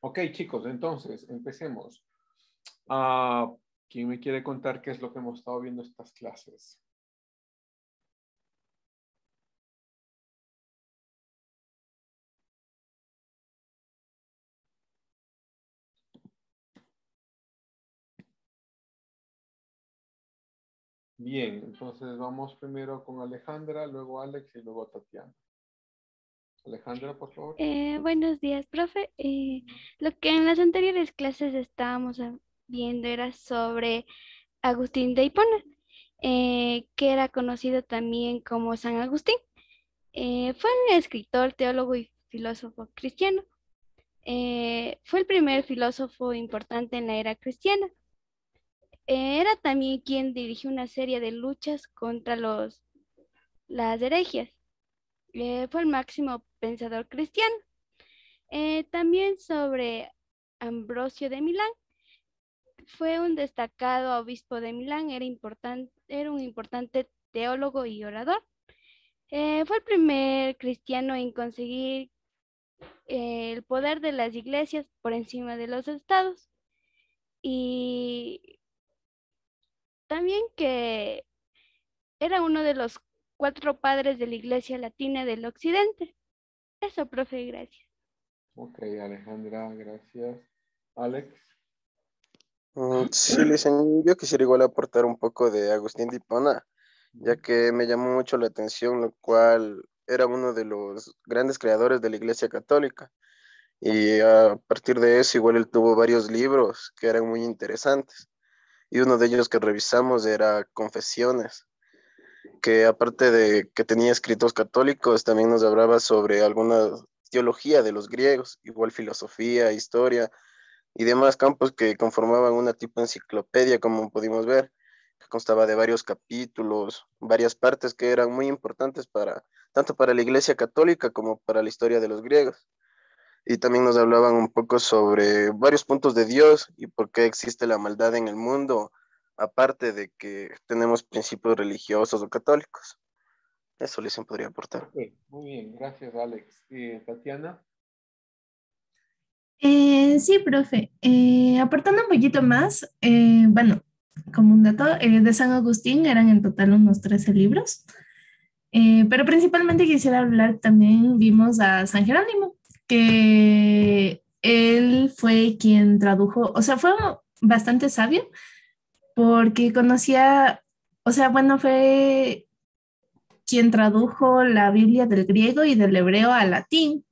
Ok, chicos, entonces, empecemos. Ah, ¿quién me quiere contar qué es lo que hemos estado viendo estas clases? Bien, entonces vamos primero con Alejandra, luego Alex y luego Tatiana. Alejandra, por favor. Buenos días, profe. Lo que en las anteriores clases estábamos viendo era sobre Agustín de Hipona, que era conocido también como San Agustín. Fue un escritor, teólogo y filósofo cristiano. Fue el primer filósofo importante en la era cristiana. Era también quien dirigió una serie de luchas contra las herejías. Fue el máximo pensador cristiano. También sobre Ambrosio de Milán. Fue un destacado obispo de Milán, era un importante teólogo y orador. Fue el primer cristiano en conseguir el poder de las iglesias por encima de los estados. Y también que era uno de los cuatro padres de la Iglesia Latina del Occidente. Eso, profe, gracias. Ok, Alejandra, gracias. Alex. Sí, Licen, yo quisiera igual aportar un poco de Agustín de Hipona, ya que me llamó mucho la atención, lo cual era uno de los grandes creadores de la Iglesia Católica. Y a partir de eso, igual él tuvo varios libros que eran muy interesantes. Y uno de ellos que revisamos era Confesiones, que aparte de que tenía escritos católicos, también nos hablaba sobre alguna teología de los griegos, igual filosofía, historia y demás campos que conformaban una tipo enciclopedia, como pudimos ver, que constaba de varios capítulos, varias partes que eran muy importantes para, tanto para la Iglesia Católica como para la historia de los griegos. Y también nos hablaban un poco sobre varios puntos de Dios y por qué existe la maldad en el mundo, aparte de que tenemos principios religiosos o católicos. Eso les podría aportar. Ok, muy bien, gracias, Alex. Tatiana. Sí, profe. Aportando un poquito más, bueno, como un dato, de San Agustín eran en total unos 13 libros, pero principalmente quisiera hablar también, vimos a San Jerónimo, que él fue quien tradujo, o sea, fue bastante sabio porque conocía, o sea, bueno, fue quien tradujo la Biblia del griego y del hebreo al latín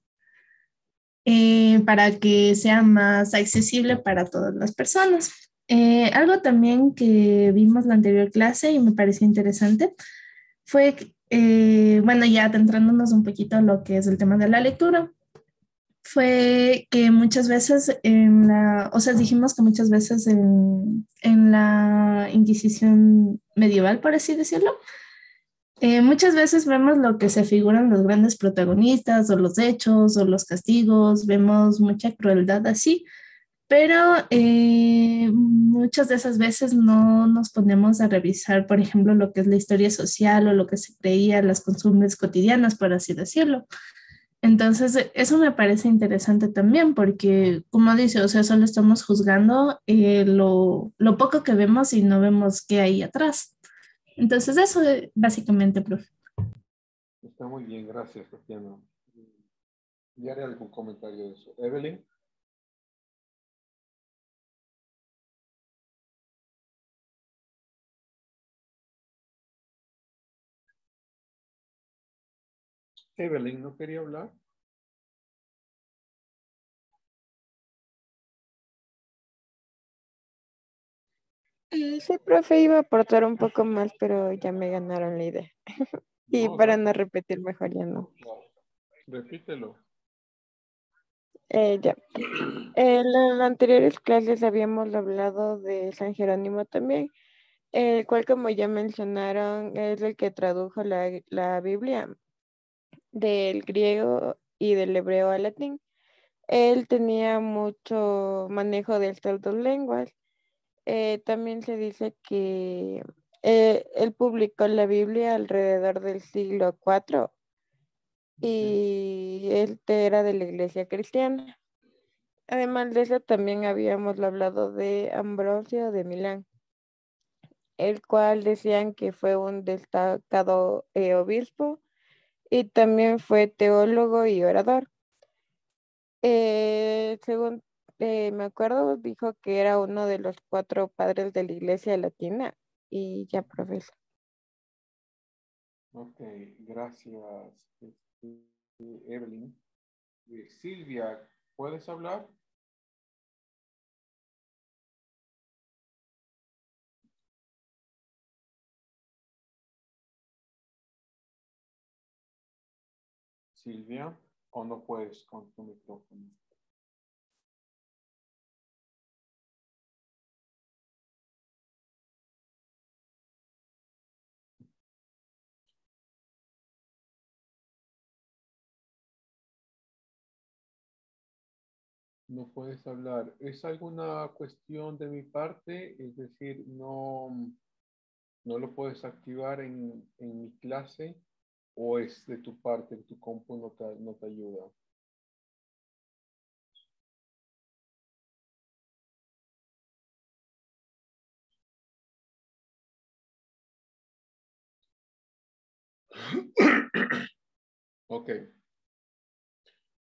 para que sea más accesible para todas las personas. Algo también que vimos la anterior clase y me pareció interesante fue, bueno, ya adentrándonos un poquito a lo que es el tema de la lectura, fue que muchas veces o sea, dijimos que muchas veces en la Inquisición medieval, por así decirlo, muchas veces vemos lo que se figuran los grandes protagonistas o los hechos o los castigos, vemos mucha crueldad así, pero muchas de esas veces no nos ponemos a revisar, por ejemplo, lo que es la historia social o lo que se creía, las costumbres cotidianas, por así decirlo. Entonces, eso me parece interesante también porque, como dice, o sea, solo estamos juzgando lo poco que vemos y no vemos qué hay atrás. Entonces, eso básicamente, profe. Está muy bien, gracias, Tatiana. Y haré algún comentario de eso. Evelyn. Evelyn, ¿no quería hablar? Sí, profe, iba a aportar un poco más, pero ya me ganaron la idea. Y No, para dale. no repetir, mejor ya no. Claro. Repítelo. Ya. En las anteriores clases habíamos hablado de San Jerónimo también, el cual, como ya mencionaron, es el que tradujo la Biblia del griego y del hebreo al latín. Él tenía mucho manejo de estas dos lenguas. También se dice que él publicó la Biblia alrededor del siglo IV y él era de la iglesia cristiana. Además de eso, también habíamos hablado de Ambrosio de Milán, el cual decían que fue un destacado obispo y también fue teólogo y orador. Según me acuerdo, dijo que era uno de los 4 padres de la iglesia latina y ya, profesor. Ok, gracias, Evelyn. Silvia, ¿puedes hablar? Silvia, ¿o no puedes con tu micrófono? No puedes hablar. ¿Es alguna cuestión de mi parte? Es decir, no lo puedes activar en mi clase, o es de tu parte, tu compu no te ayuda. Ok,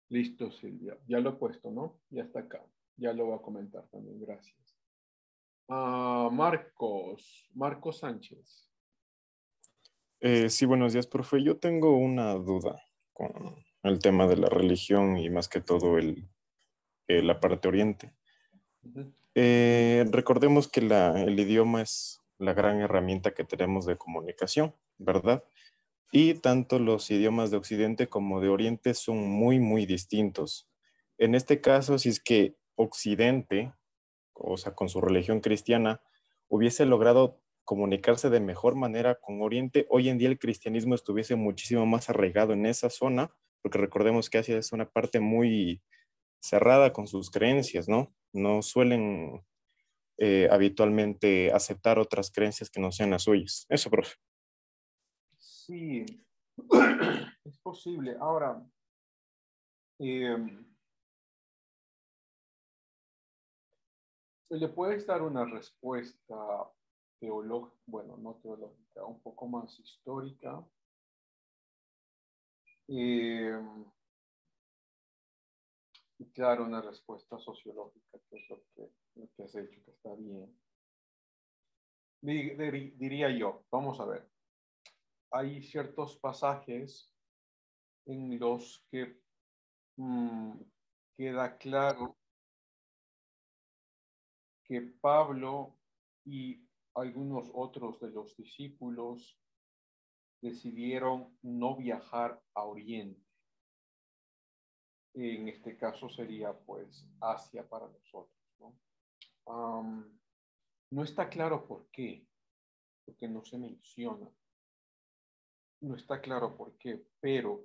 listo, Silvia. Ya lo he puesto, ¿no? Ya está acá. Ya lo voy a comentar también. Gracias. Marcos Sánchez. Sí, buenos días, profe. Yo tengo una duda con el tema de la religión y más que todo la parte oriente. Ujú. Recordemos que el idioma es la gran herramienta que tenemos de comunicación, ¿verdad? Y tanto los idiomas de Occidente como de Oriente son muy, muy distintos. En este caso, si es que Occidente, o sea, con su religión cristiana, hubiese logrado comunicarse de mejor manera con Oriente, hoy en día el cristianismo estuviese muchísimo más arraigado en esa zona, porque recordemos que Asia es una parte muy cerrada con sus creencias, ¿no? No suelen habitualmente aceptar otras creencias que no sean las suyas. Eso, profe. Sí, es posible. Ahora, le puedes dar una respuesta teológica, bueno, no teológica, un poco más histórica. Y claro, una respuesta sociológica, que es lo que has hecho, que está bien. Diría yo, vamos a ver, hay ciertos pasajes en los que queda claro que Pablo y algunos otros de los discípulos decidieron no viajar a Oriente. En este caso sería pues Asia para nosotros, ¿no? No está claro por qué, porque no se menciona. No está claro por qué, pero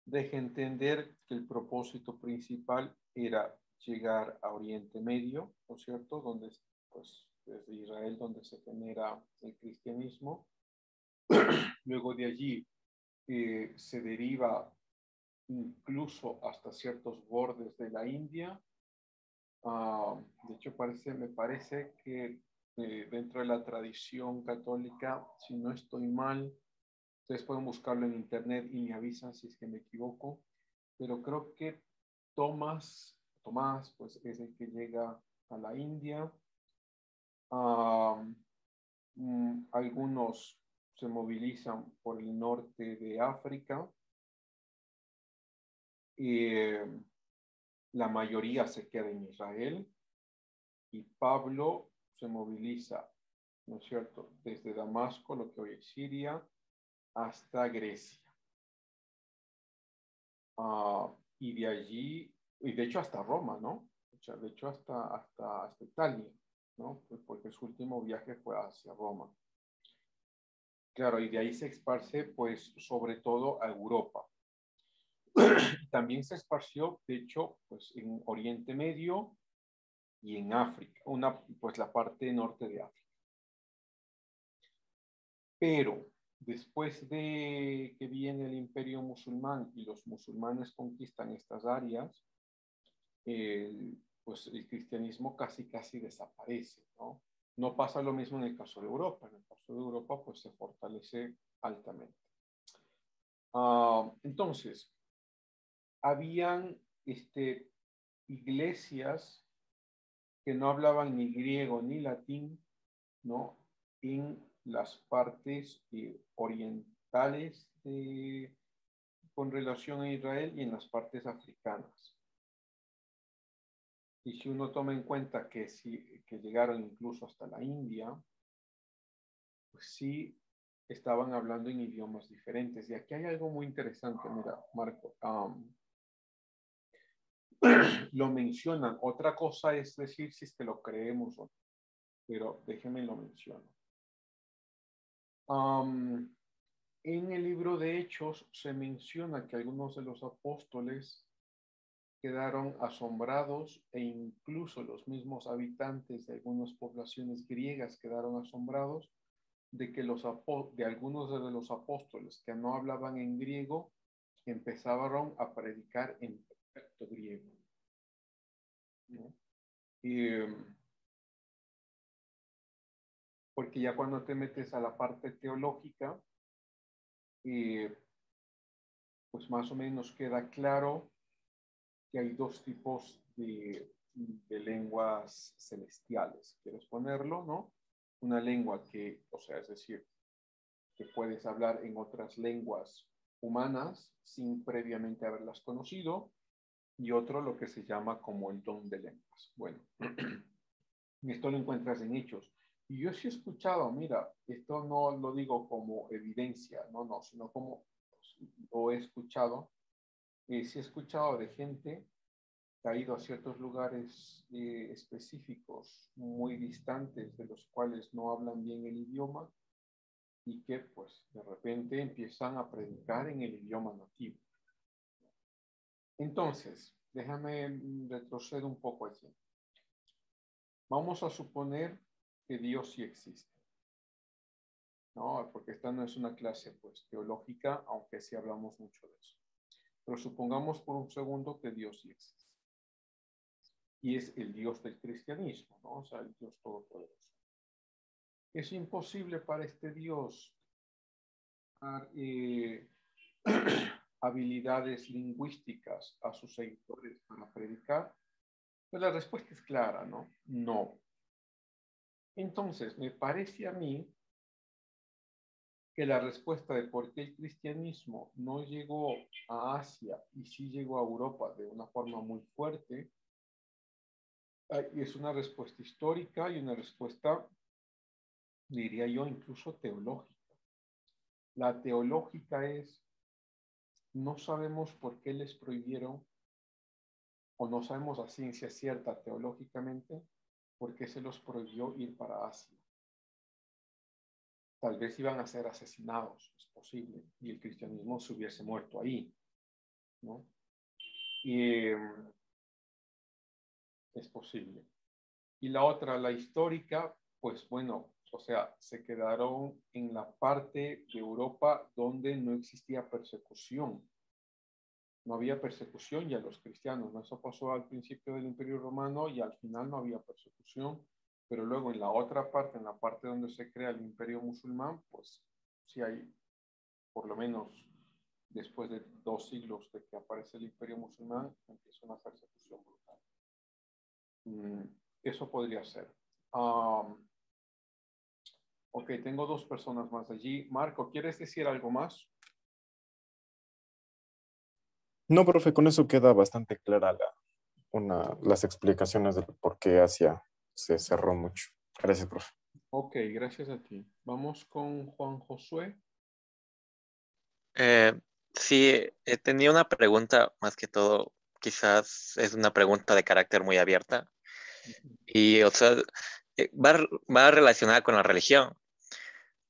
deja entender que el propósito principal era llegar a Oriente Medio, ¿no es cierto? Donde, pues, desde Israel, donde se genera el cristianismo. Luego de allí se deriva incluso hasta ciertos bordes de la India. De hecho, me parece que dentro de la tradición católica, si no estoy mal, ustedes pueden buscarlo en internet y me avisan si es que me equivoco, pero creo que Tomás, pues es el que llega a la India. Algunos se movilizan por el norte de África. La mayoría se queda en Israel y Pablo se moviliza, ¿no es cierto?, desde Damasco, lo que hoy es Siria, hasta Grecia. Y de allí, y de hecho hasta Roma, ¿no? O sea, de hecho hasta Italia, ¿no? Pues porque su último viaje fue hacia Roma. Claro, y de ahí se esparce, pues, sobre todo a Europa. También se esparció, de hecho, pues, en Oriente Medio y en África, pues la parte norte de África. Pero después de que viene el imperio musulmán y los musulmanes conquistan estas áreas, pues el cristianismo casi desaparece, ¿no? No pasa lo mismo en el caso de Europa. En el caso de Europa, pues se fortalece altamente. Entonces, habían iglesias que no hablaban ni griego ni latín, ¿no? En las partes orientales con relación a Israel y en las partes africanas. Y si uno toma en cuenta que llegaron incluso hasta la India, pues sí estaban hablando en idiomas diferentes. Y aquí hay algo muy interesante, mira, Marco. Lo mencionan. Otra cosa es decir si es que lo creemos o no, pero déjenme lo menciono. En el libro de Hechos se menciona que algunos de los apóstoles quedaron asombrados e incluso los mismos habitantes de algunas poblaciones griegas quedaron asombrados de que algunos de los apóstoles que no hablaban en griego empezaron a predicar en perfecto griego, ¿no? Porque ya cuando te metes a la parte teológica, pues más o menos queda claro que hay dos tipos de lenguas celestiales, ¿quieres ponerlo, no? Una lengua que, o sea, es decir, que puedes hablar en otras lenguas humanas sin previamente haberlas conocido, y otro lo que se llama como el don de lenguas. Bueno, esto lo encuentras en Hechos. Y yo sí he escuchado, mira, esto no lo digo como evidencia, no, sino como lo he escuchado. Sí he escuchado de gente que ha ido a ciertos lugares específicos, muy distantes, de los cuales no hablan bien el idioma, y que pues de repente empiezan a predicar en el idioma nativo. Entonces, déjame retroceder un poco aquí. Vamos a suponer que Dios sí existe, ¿no? Porque esta no es una clase pues teológica, aunque sí hablamos mucho de eso. Pero supongamos por un segundo que Dios sí existe. Y es el Dios del cristianismo, ¿no? O sea, el Dios todopoderoso. Es imposible para este Dios dar habilidades lingüísticas a sus seguidores para predicar. Pues la respuesta es clara, ¿no? No. Entonces, me parece a mí que la respuesta de por qué el cristianismo no llegó a Asia y sí llegó a Europa de una forma muy fuerte, es una respuesta histórica y una respuesta, diría yo, incluso teológica. La teológica es, no sabemos por qué les prohibieron, o no sabemos a ciencia cierta teológicamente, por qué se los prohibió ir para Asia. Tal vez iban a ser asesinados, es posible, y el cristianismo se hubiese muerto ahí, ¿no? Y es posible. Y la otra, la histórica, pues bueno, o sea, se quedaron en la parte de Europa donde no existía persecución. No había persecución ya los cristianos, ¿no? Eso pasó al principio del Imperio Romano y al final no había persecución, pero luego en la otra parte, en la parte donde se crea el Imperio Musulmán, pues sí hay, por lo menos después de 2 siglos de que aparece el Imperio Musulmán, empieza una persecución brutal. Eso podría ser. Ok, tengo 2 personas más allí. Marco, ¿quieres decir algo más? No, profe, con eso queda bastante clara las explicaciones del por qué Asia se cerró mucho. Gracias, profe. Ok, gracias a ti. Vamos con Juan Josué. Sí, tenía una pregunta, más que todo, quizás es una pregunta de carácter muy abierta. Y, o sea, va relacionada con la religión,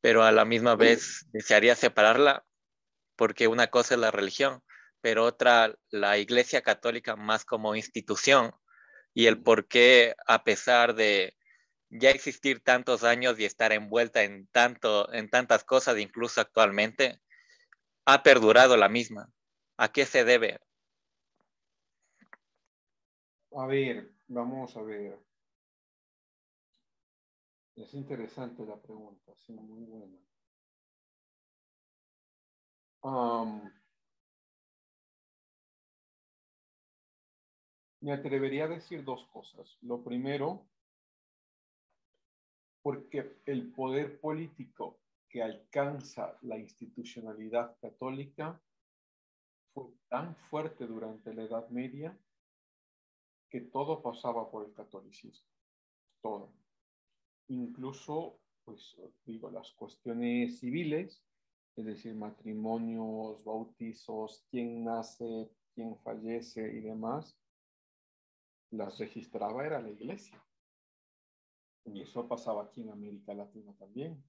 pero a la misma vez desearía separarla porque una cosa es la religión, pero otra la Iglesia Católica más como institución y el por qué, a pesar de ya existir tantos años y estar envuelta en tantas cosas, incluso actualmente, ha perdurado la misma? ¿A qué se debe? A ver, vamos a ver. Es interesante la pregunta, sí, muy buena. Me atrevería a decir dos cosas. Lo primero, porque el poder político que alcanza la institucionalidad católica fue tan fuerte durante la Edad Media que todo pasaba por el catolicismo, todo. Incluso, pues digo, las cuestiones civiles, es decir, matrimonios, bautizos, quién nace, quién fallece y demás, las registraba era la iglesia. Y eso pasaba aquí en América Latina también.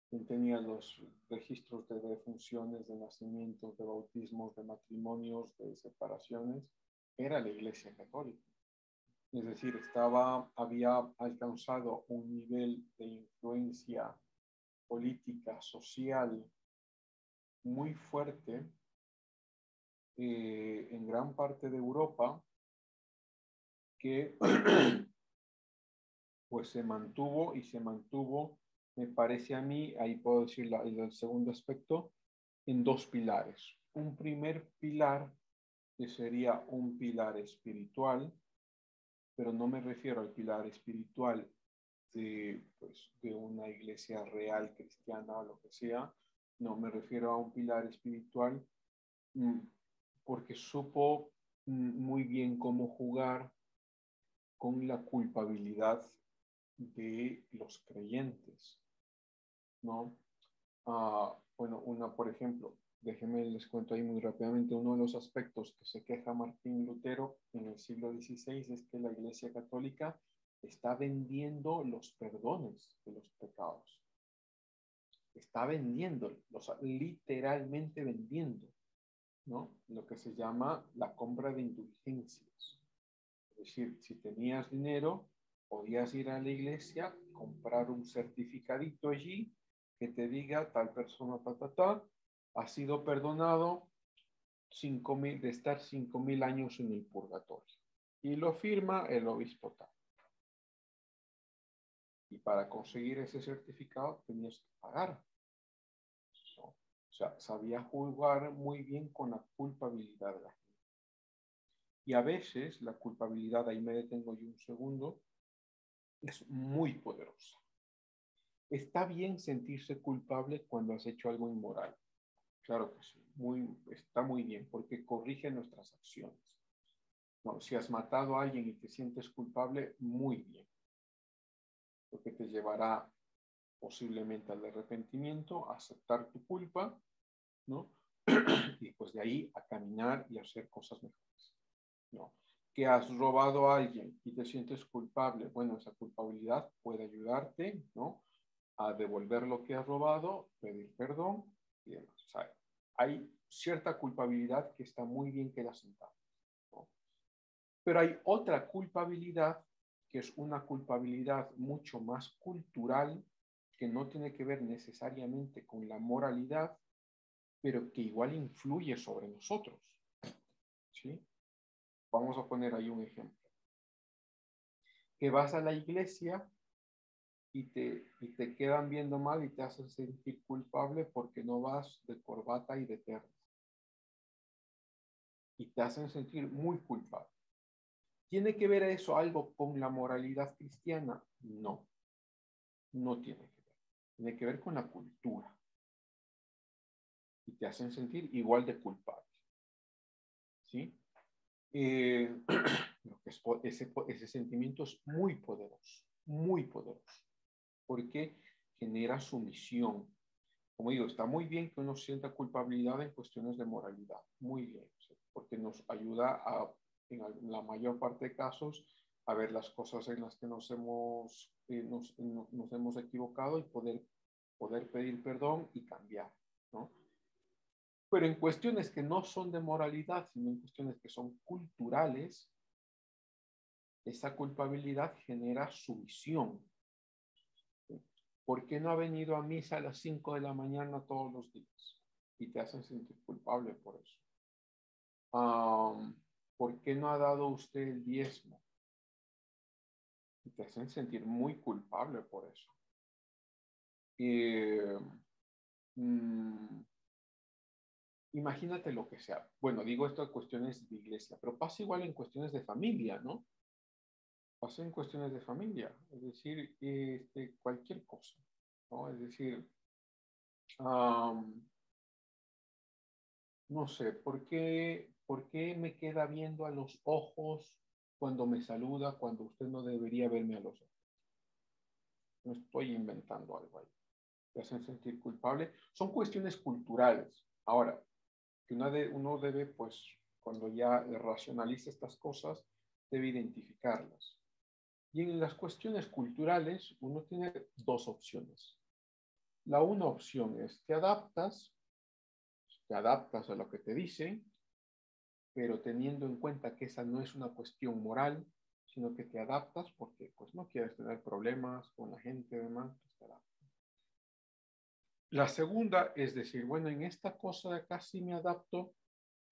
Quien tenía los registros de defunciones, de nacimientos, de bautismos, de matrimonios, de separaciones, era la iglesia católica. Es decir, había alcanzado un nivel de influencia política, social, muy fuerte en gran parte de Europa, que pues se mantuvo, me parece a mí, ahí puedo decir el segundo aspecto, en dos pilares. Un primer pilar que sería un pilar espiritual, pero no me refiero al pilar espiritual de una iglesia real cristiana o lo que sea, no, me refiero a un pilar espiritual porque supo muy bien cómo jugar con la culpabilidad de los creyentes, ¿no? Bueno, por ejemplo, déjenme les cuento ahí muy rápidamente, uno de los aspectos que se queja Martín Lutero en el siglo XVI es que la Iglesia Católica está vendiendo los perdones de los pecados. Está vendiendo, literalmente vendiendo, ¿no? Lo que se llama la compra de indulgencias. Es decir, si tenías dinero, podías ir a la iglesia, comprar un certificadito allí que te diga tal persona, ha sido perdonado de estar 5,000 años en el purgatorio. Y lo firma el obispo tal. Y para conseguir ese certificado tenías que pagar. ¿No? O sea, sabía jugar muy bien con la culpabilidad de la gente. Y a veces la culpabilidad, ahí me detengo yo un segundo, es muy poderosa. Está bien sentirse culpable cuando has hecho algo inmoral. Claro que sí, está muy bien, porque corrige nuestras acciones. No, si has matado a alguien y te sientes culpable, muy bien, porque te llevará posiblemente al arrepentimiento, a aceptar tu culpa, ¿no? Y pues de ahí a caminar y hacer cosas mejores, ¿no? Que has robado a alguien y te sientes culpable, bueno, esa culpabilidad puede ayudarte, ¿no? A devolver lo que has robado, pedir perdón y demás. O sea, hay cierta culpabilidad que está muy bien que la sentamos, ¿no? Pero hay otra culpabilidad que es una culpabilidad mucho más cultural, que no tiene que ver necesariamente con la moralidad, pero que igual influye sobre nosotros, ¿sí? Vamos a poner ahí un ejemplo. Que vas a la iglesia y te quedan viendo mal y te hacen sentir culpable porque no vas de corbata y de terno. Y te hacen sentir muy culpable. ¿Tiene que ver eso algo con la moralidad cristiana? No, no tiene que ver. Tiene que ver con la cultura. Y te hacen sentir igual de culpable. ¿Sí? Ese sentimiento es muy poderoso, porque genera sumisión. Como digo, está muy bien que uno sienta culpabilidad en cuestiones de moralidad, muy bien, ¿sí? Porque nos ayuda en la mayor parte de casos a ver las cosas en las que nos hemos equivocado y poder pedir perdón y cambiar, ¿no? Pero en cuestiones que no son de moralidad, sino en cuestiones que son culturales, esa culpabilidad genera sumisión. ¿por qué no ha venido a misa a las 5 de la mañana todos los días? Y te hacen sentir culpable por eso. ¿Por qué no ha dado usted el diezmo? Y te hacen sentir muy culpable por eso. Imagínate lo que sea. Bueno, digo esto en cuestiones de iglesia, pero pasa igual en cuestiones de familia, ¿no? Pasa en cuestiones de familia, es decir, cualquier cosa, ¿no? Es decir, no sé, ¿por qué me queda viendo a los ojos cuando me saluda, cuando usted no debería verme a los ojos? No estoy inventando algo ahí. Te hacen sentir culpable. Son cuestiones culturales. Ahora, que uno debe, pues, cuando ya racionaliza estas cosas, debe identificarlas. Y en las cuestiones culturales, uno tiene dos opciones. La una opción es, te adaptas a lo que te dicen, pero teniendo en cuenta que esa no es una cuestión moral, sino que te adaptas porque pues no quieres tener problemas con la gente y demás, pues te adaptas. La segunda es decir, bueno, en esta cosa de acá sí me adapto,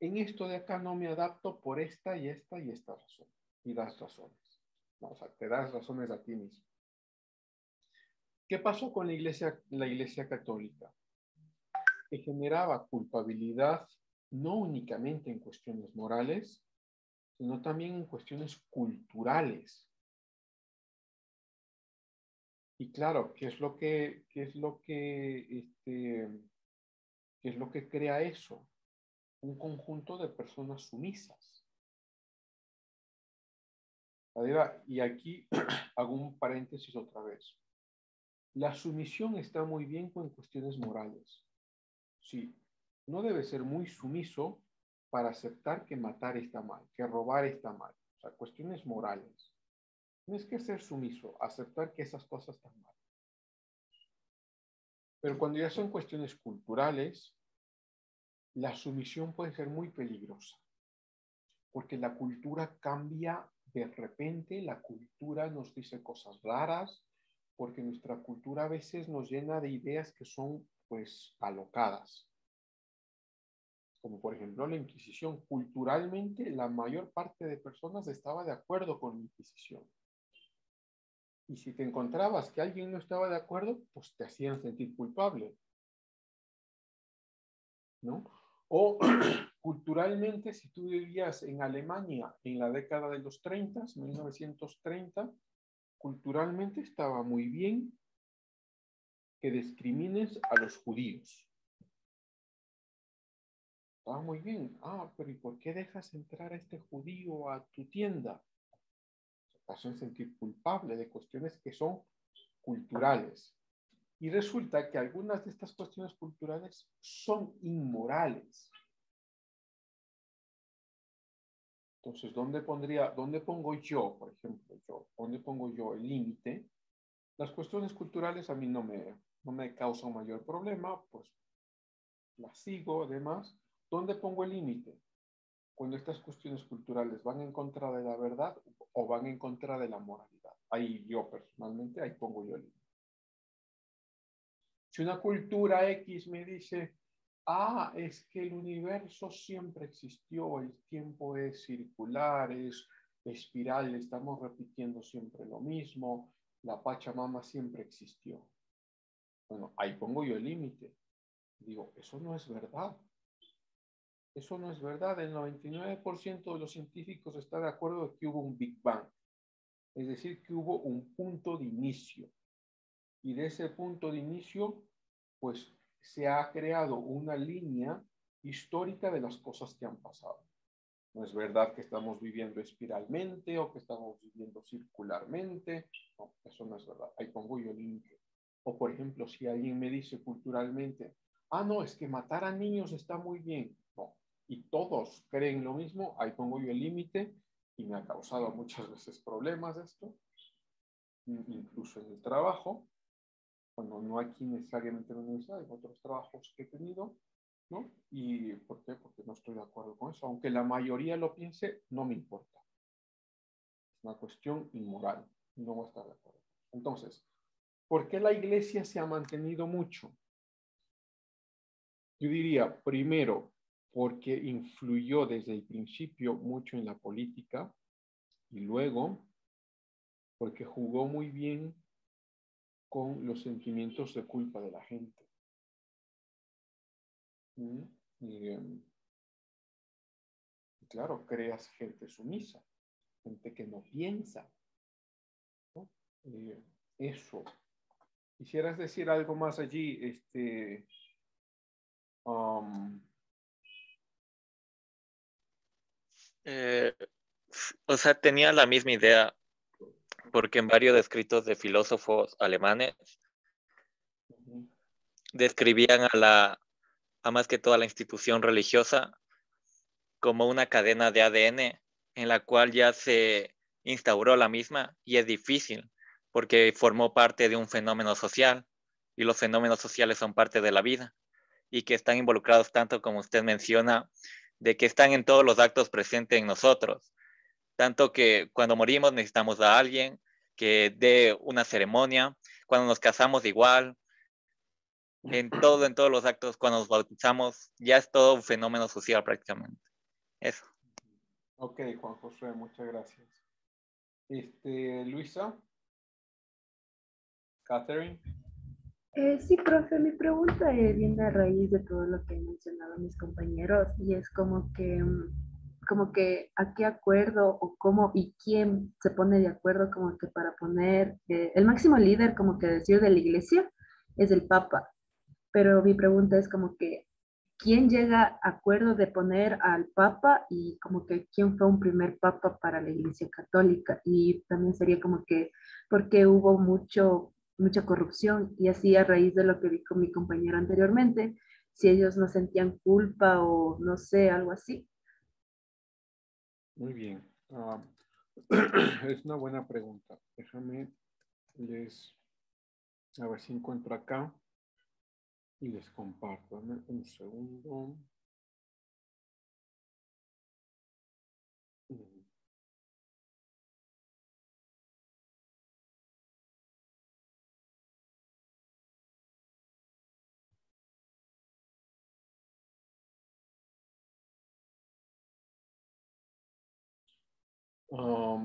en esto de acá no me adapto por esta y esta y esta razón. Y das razones. No, o sea, te das razones a ti mismo. ¿Qué pasó con la iglesia católica? Que generaba culpabilidad no únicamente en cuestiones morales, sino también en cuestiones culturales. Y claro, ¿qué es lo que crea eso? Un conjunto de personas sumisas. Y aquí hago un paréntesis otra vez. La sumisión está muy bien con cuestiones morales. Sí, no debe ser muy sumiso para aceptar que matar está mal, que robar está mal. O sea, cuestiones morales. No es que ser sumiso, aceptar que esas cosas están mal. Pero cuando ya son cuestiones culturales, la sumisión puede ser muy peligrosa, porque la cultura cambia de repente, la cultura nos dice cosas raras, porque nuestra cultura a veces nos llena de ideas que son, pues, alocadas. Como por ejemplo la Inquisición. Culturalmente, la mayor parte de personas estaba de acuerdo con la Inquisición. Y si te encontrabas que alguien no estaba de acuerdo, pues te hacían sentir culpable, ¿no? O culturalmente, si tú vivías en Alemania en la década de los 30, 1930, culturalmente estaba muy bien que discrimines a los judíos. Estaba muy bien. Pero ¿y por qué dejas entrar a este judío a tu tienda? Te hacen sentir culpable de cuestiones que son culturales. Y resulta que algunas de estas cuestiones culturales son inmorales. Entonces, ¿dónde pongo yo, por ejemplo, dónde pongo yo el límite? Las cuestiones culturales a mí no me causan mayor problema, pues las sigo, además. ¿Dónde pongo el límite? Cuando estas cuestiones culturales van en contra de la verdad o van en contra de la moralidad. Ahí yo personalmente, ahí pongo yo el límite. Si una cultura X me dice, es que el universo siempre existió, el tiempo es circular, es espiral, estamos repitiendo siempre lo mismo, la Pachamama siempre existió. Bueno, ahí pongo yo el límite. Digo, eso no es verdad. Eso no es verdad. El 99% de los científicos está de acuerdo de que hubo un Big Bang. Es decir, que hubo un punto de inicio. Y de ese punto de inicio, pues se ha creado una línea histórica de las cosas que han pasado. No es verdad que estamos viviendo espiralmente o que estamos viviendo circularmente. No, eso no es verdad. Ahí pongo yo el límite. O por ejemplo, si alguien me dice culturalmente, no, es que matar a niños está muy bien. No. Y todos creen lo mismo, ahí pongo yo el límite y me ha causado muchas veces problemas esto, incluso en el trabajo. Bueno, no aquí necesariamente en la universidad, en otros trabajos que he tenido, ¿no? ¿Y por qué? Porque no estoy de acuerdo con eso. Aunque la mayoría lo piense, no me importa. Es una cuestión inmoral. No voy a estar de acuerdo. Entonces, ¿Por qué la iglesia se ha mantenido mucho? Yo diría, primero, porque influyó desde el principio mucho en la política y luego porque jugó muy bien con los sentimientos de culpa de la gente. Y, claro, creas gente sumisa, gente que no piensa, ¿no? Eso. ¿Quisieras decir algo más allí? O sea, tenía la misma idea, porque en varios escritos de filósofos alemanes describían a más que toda la institución religiosa como una cadena de ADN en la cual ya se instauró la misma y es difícil porque formó parte de un fenómeno social y los fenómenos sociales son parte de la vida y que están involucrados tanto como usted menciona, de que están en todos los actos presentes en nosotros, tanto que cuando morimos necesitamos a alguien que dé una ceremonia, cuando nos casamos igual, en todos los actos, cuando nos bautizamos, ya es todo un fenómeno social prácticamente. Eso. Ok, Juan José, muchas gracias. Luisa, Catherine. Sí, profe, mi pregunta viene a raíz de todo lo que han mencionado mis compañeros y es como que a qué acuerdo o cómo y quién se pone de acuerdo como que para poner, el máximo líder como que decir de la iglesia es el Papa, pero mi pregunta es como que quién llega a acuerdo de poner al Papa y como que quién fue un primer Papa para la Iglesia Católica y también sería como que porque hubo mucha corrupción y así a raíz de lo que dijo mi compañero anteriormente, si ellos no sentían culpa o no sé, algo así. Muy bien. Es una buena pregunta. Déjame a ver si encuentro acá y les comparto. Dame un segundo.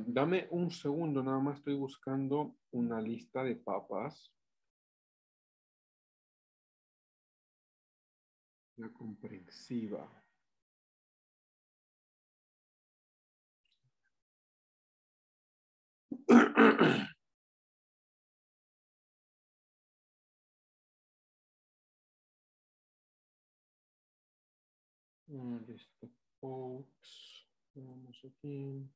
Dame un segundo, nada más estoy buscando una lista de papas. La comprensiva. Listo, folks. Vamos aquí.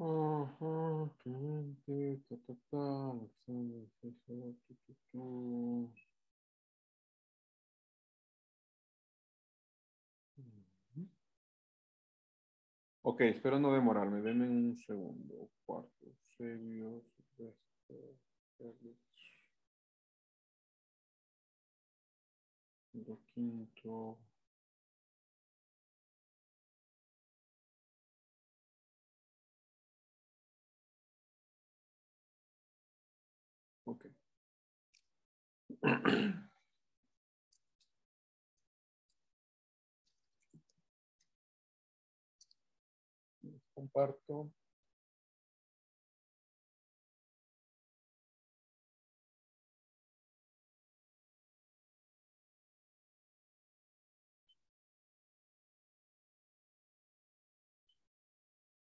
Ajá, cliente, Alexander, Ok, espero no demorarme. Denme un segundo. Cuarto, Eusebio, Silvestre, Félix, Quinto. Ok. Comparto.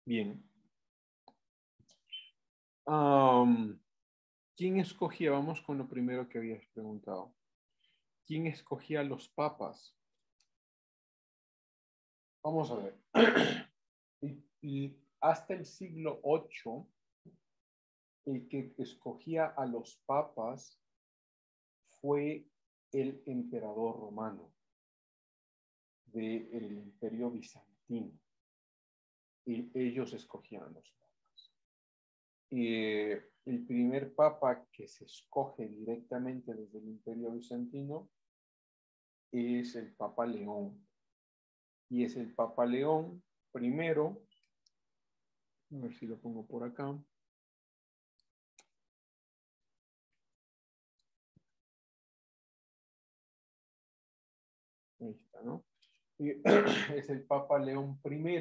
Bien. ¿Quién escogía? Vamos con lo primero que habías preguntado. ¿Quién escogía los papas? Vamos a ver. Y hasta el siglo VIII, el que escogía a los papas fue el emperador romano del Imperio Bizantino. Y ellos escogían los papas. El primer papa que se escoge directamente desde el Imperio Bizantino es el Papa León. y es el Papa León I. A ver si lo pongo por acá. Ahí está, ¿no? Y es el Papa León I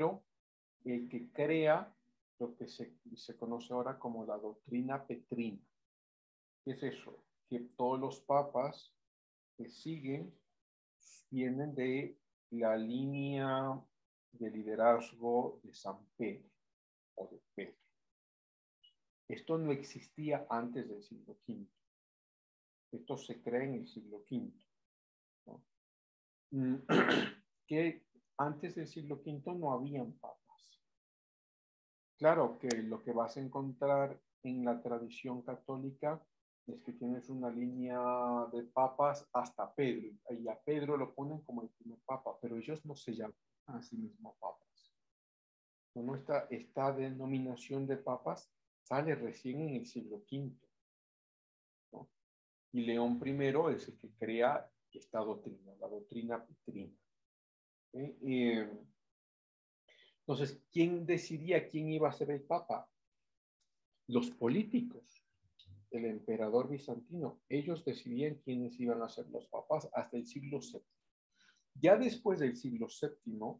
el que crea lo que se conoce ahora como la doctrina petrina. ¿Qué es eso? Que todos los papas que siguen vienen de la línea de liderazgo de San Pedro o de Pedro. Esto no existía antes del siglo V. Esto se crea en el siglo V, ¿no? Que antes del siglo V no habían papas. Claro que lo que vas a encontrar en la tradición católica es que tienes una línea de papas hasta Pedro, y a Pedro lo ponen como el primer papa, pero ellos no se llaman a sí mismos papas. No, esta denominación de papas sale recién en el siglo V, ¿no? Y León I es el que crea esta doctrina, la doctrina petrina. Entonces, ¿quién decidía quién iba a ser el papa? Los políticos, el emperador bizantino, ellos decidían quiénes iban a ser los papas hasta el siglo VII. Ya después del siglo VII,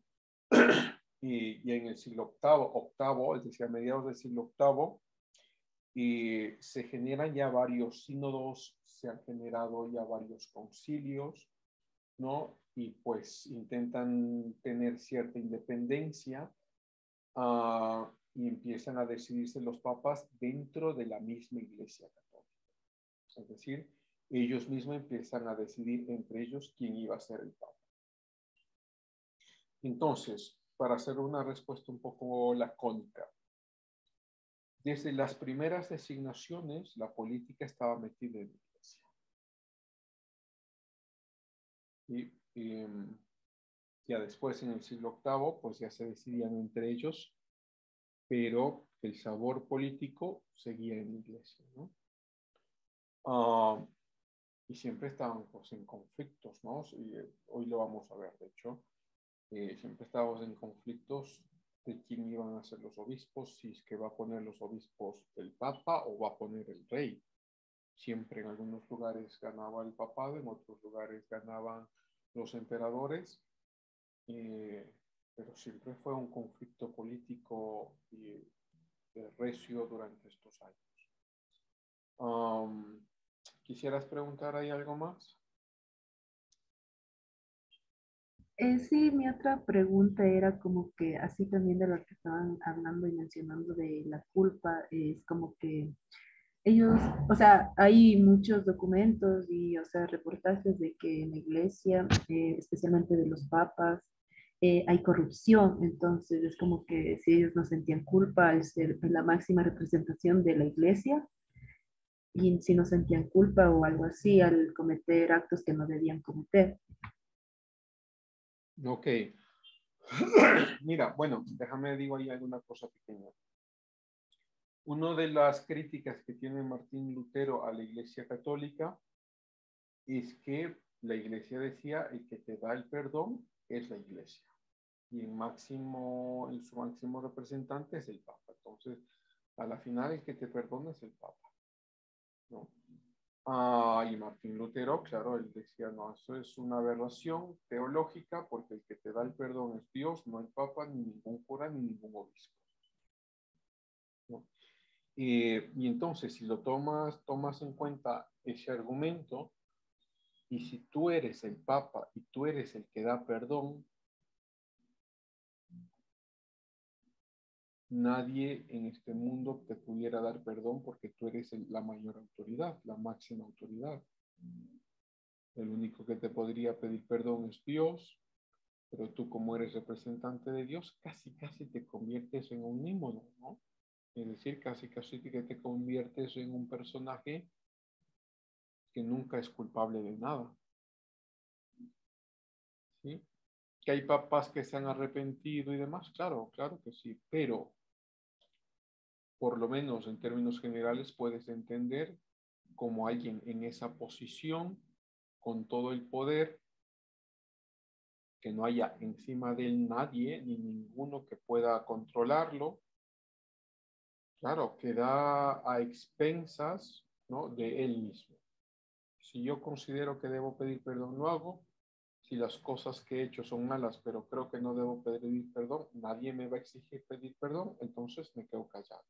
y en el siglo octavo, es decir, a mediados del siglo VIII, se generan ya varios sínodos, se han generado ya varios concilios, ¿no? Y pues intentan tener cierta independencia, y empiezan a decidirse los papas dentro de la misma Iglesia Católica. Es decir, ellos mismos empiezan a decidir entre ellos quién iba a ser el papa. Entonces, para hacer una respuesta un poco lacónica, desde las primeras designaciones, la política estaba metida en la Iglesia. Y ya después, en el siglo VIII, pues ya se decidían entre ellos, pero el sabor político seguía en la Iglesia, ¿no? Y siempre estaban pues, en conflictos, ¿no? Y, hoy lo vamos a ver, de hecho. Siempre estábamos en conflictos de quién iban a ser los obispos, si es que va a poner los obispos el Papa o va a poner el rey. Siempre en algunos lugares ganaba el papado, en otros lugares ganaban los emperadores, pero siempre fue un conflicto político y recio durante estos años. ¿Quisieras preguntar ahí algo más? Sí, mi otra pregunta era como que así también de lo que estaban hablando y mencionando de la culpa, es como que ellos, o sea, hay muchos documentos y, o sea, reportajes de que en la iglesia, especialmente de los papas, hay corrupción. Entonces es como que si ellos no sentían culpa al ser la máxima representación de la iglesia, y si no sentían culpa o algo así al cometer actos que no debían cometer. Ok. Mira, bueno, déjame digo ahí alguna cosa pequeña. Una de las críticas que tiene Martín Lutero a la Iglesia Católica es que la Iglesia decía, el que te da el perdón es la Iglesia. Y en su máximo representante es el Papa. Entonces, a la final el que te perdona es el Papa, ¿no? Y Martín Lutero, claro, él decía, no, eso es una aberración teológica porque el que te da el perdón es Dios, no el Papa, ni ningún cura, ni ningún obispo, ¿no? Y entonces, si lo tomas en cuenta ese argumento, y si tú eres el Papa y tú eres el que da perdón, nadie en este mundo te pudiera dar perdón porque tú eres la mayor autoridad, la máxima autoridad. El único que te podría pedir perdón es Dios, pero tú como eres representante de Dios, casi te conviertes en un nímono, ¿no? Es decir, casi que te conviertes en un personaje que nunca es culpable de nada, ¿sí? Que hay papas que se han arrepentido y demás, claro que sí, pero por lo menos en términos generales puedes entender como alguien en esa posición, con todo el poder, que no haya encima de él nadie ni ninguno que pueda controlarlo. Claro, queda a expensas, ¿no?, de él mismo. Si yo considero que debo pedir perdón, lo hago. Si las cosas que he hecho son malas, pero creo que no debo pedir perdón, nadie me va a exigir pedir perdón, entonces me quedo callado.